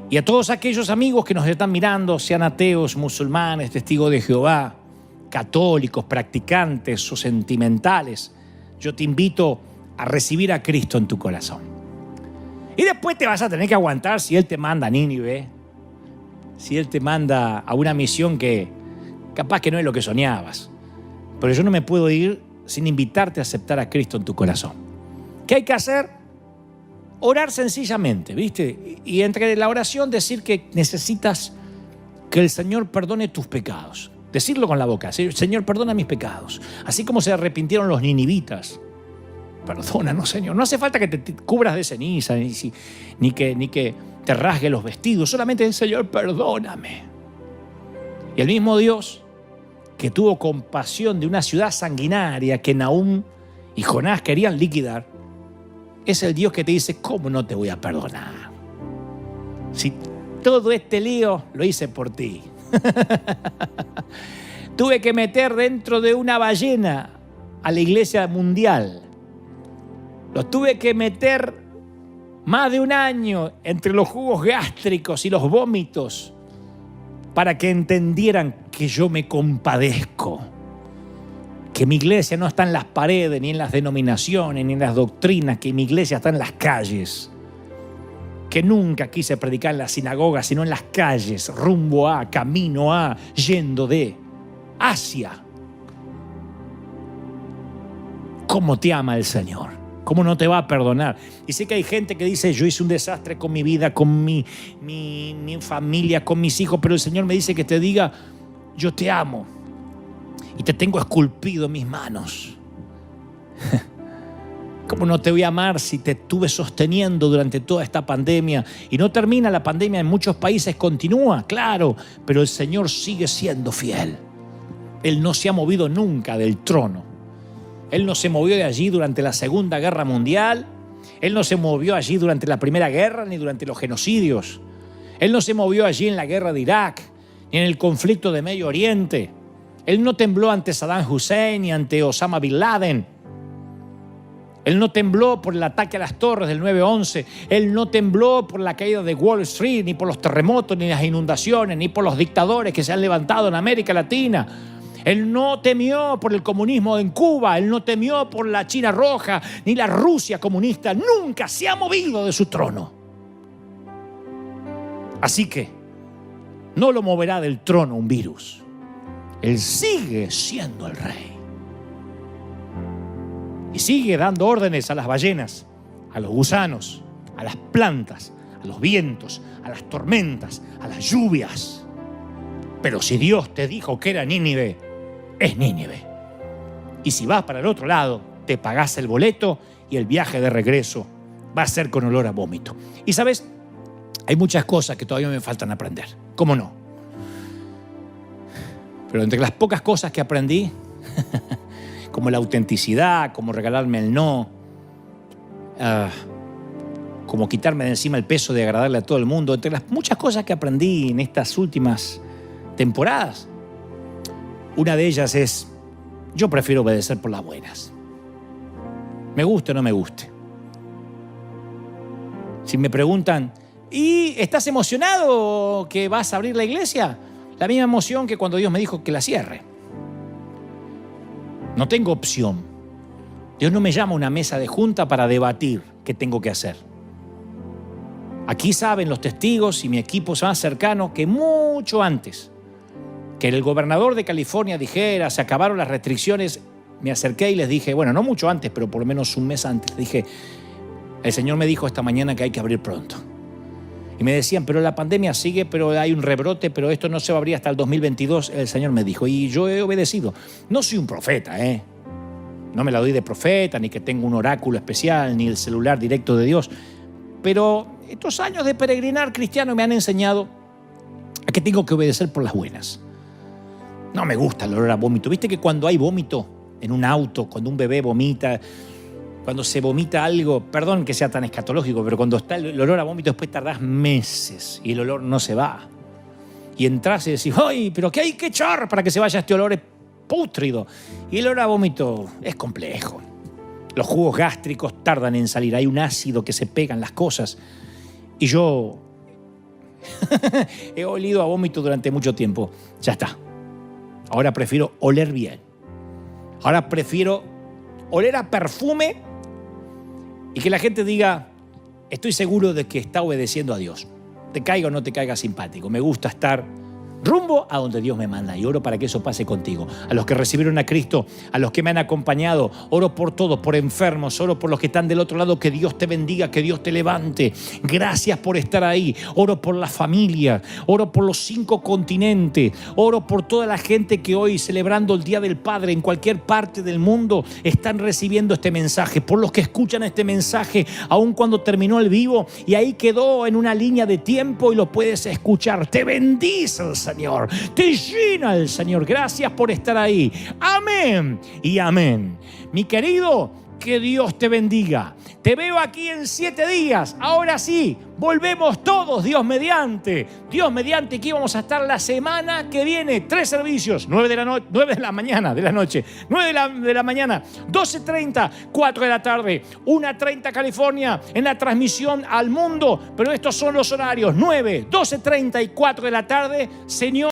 A: Y a todos aquellos amigos que nos están mirando, sean ateos, musulmanes, testigos de Jehová, católicos, practicantes o sentimentales, yo te invito a recibir a Cristo en tu corazón. Y después te vas a tener que aguantar si Él te manda a Nínive, si Él te manda a una misión que capaz que no es lo que soñabas. Pero yo no me puedo ir sin invitarte a aceptar a Cristo en tu corazón. ¿Qué hay que hacer? Orar sencillamente, ¿viste? Y entre la oración decir que necesitas que el Señor perdone tus pecados. Decirlo con la boca: Señor, perdona mis pecados. Así como se arrepintieron los ninivitas Perdónanos, Señor. No hace falta que te cubras de ceniza, ni que te rasgue los vestidos. Solamente, Señor, perdóname. Y el mismo Dios que tuvo compasión de una ciudad sanguinaria que Nahum y Jonás querían liquidar, es el Dios que te dice, ¿cómo no te voy a perdonar? Si todo este lío lo hice por ti. Tuve que meter dentro de una ballena a la iglesia mundial. Los tuve que meter más de un año entre los jugos gástricos y los vómitos para que entendieran que yo me compadezco. Que mi iglesia no está en las paredes, ni en las denominaciones, ni en las doctrinas, que mi iglesia está en las calles. Que nunca quise predicar en las sinagogas, sino en las calles, rumbo a, camino a, yendo de, hacia. ¿Cómo te ama el Señor? ¿Cómo no te va a perdonar? Y sé que hay gente que dice, yo hice un desastre con mi vida, con mi familia, con mis hijos, pero el Señor me dice que te diga, yo te amo y te tengo esculpido en mis manos. ¿Cómo no te voy a amar si te estuve sosteniendo durante toda esta pandemia? Y no termina la pandemia, en muchos países continúa, claro, pero el Señor sigue siendo fiel. Él no se ha movido nunca del trono. Él no se movió de allí durante la Segunda Guerra Mundial. Él no se movió allí durante la Primera Guerra ni durante los genocidios. Él no se movió allí en la guerra de Irak ni en el conflicto de Medio Oriente. Él no tembló ante Saddam Hussein ni ante Osama Bin Laden. Él no tembló por el ataque a las torres del 9/11. Él no tembló por la caída de Wall Street, ni por los terremotos, ni las inundaciones, ni por los dictadores que se han levantado en América Latina. Él no temió por el comunismo en Cuba. Él no temió por la China roja, ni la Rusia comunista. Nunca se ha movido de su trono. Así que no lo moverá del trono un virus. Él sigue siendo el rey. Y sigue dando órdenes a las ballenas, a los gusanos, a las plantas, a los vientos, a las tormentas, a las lluvias. Pero si Dios te dijo que era Nínive, es Nínive. Y si vas para el otro lado, te pagás el boleto y el viaje de regreso va a ser con olor a vómito. Y sabes, hay muchas cosas que todavía me faltan aprender. ¿Cómo no? Pero entre las pocas cosas que aprendí, como la autenticidad, como regalarme el no, como quitarme de encima el peso de agradarle a todo el mundo, entre las muchas cosas que aprendí en estas últimas temporadas, una de ellas es, yo prefiero obedecer por las buenas. Me guste o no me guste. Si me preguntan, ¿y estás emocionado que vas a abrir la iglesia? La misma emoción que cuando Dios me dijo que la cierre. No tengo opción. Dios no me llama a una mesa de junta para debatir qué tengo que hacer. Aquí saben los testigos y mi equipo más cercano que mucho antes que el gobernador de California dijera, se acabaron las restricciones, me acerqué y les dije, bueno, no mucho antes, pero por lo menos un mes antes, dije, el Señor me dijo esta mañana que hay que abrir pronto. Y me decían, pero la pandemia sigue, pero hay un rebrote, pero esto no se va a abrir hasta el 2022. El Señor me dijo, y yo he obedecido. No soy un profeta, No me la doy de profeta, ni que tengo un oráculo especial, ni el celular directo de Dios. Pero estos años de peregrinar cristiano me han enseñado a que tengo que obedecer por las buenas. No me gusta el olor a vómito. ¿Viste que cuando hay vómito en un auto, cuando un bebé vomita, cuando se vomita algo, perdón que sea tan escatológico, pero cuando está el olor a vómito después tardás meses y el olor no se va? Y entras y decís, ¡ay, pero qué hay que echar para que se vaya este olor pútrido! Y el olor a vómito es complejo. Los jugos gástricos tardan en salir. Hay un ácido que se pega en las cosas. Y yo he olido a vómito durante mucho tiempo. Ya está. Ahora prefiero oler bien. Ahora prefiero oler a perfume y que la gente diga, estoy seguro de que está obedeciendo a Dios. Te caiga o no te caiga simpático. Me gusta estar rumbo a donde Dios me manda. Y oro para que eso pase contigo. A los que recibieron a Cristo, a los que me han acompañado, oro por todos, por enfermos, oro por los que están del otro lado, que Dios te bendiga, que Dios te levante. Gracias por estar ahí. Oro por la familia, oro por los 5 continentes, oro por toda la gente que hoy, celebrando el Día del Padre en cualquier parte del mundo, están recibiendo este mensaje, por los que escuchan este mensaje aun cuando terminó el vivo y ahí quedó en una línea de tiempo y lo puedes escuchar. Te bendice el Señor, te llena el Señor. Gracias por estar ahí. Amén y amén. Mi querido, que Dios te bendiga. Te veo aquí en 7 días. Ahora sí, volvemos todos, Dios mediante. Dios mediante, aquí vamos a estar la semana que viene. 3 servicios, 9 de la mañana, 9 de la mañana, 12:30, 4 de la tarde, 1:30 California, en la transmisión al mundo. Pero estos son los horarios, 9, 12:30 y 4 de la tarde. Señor.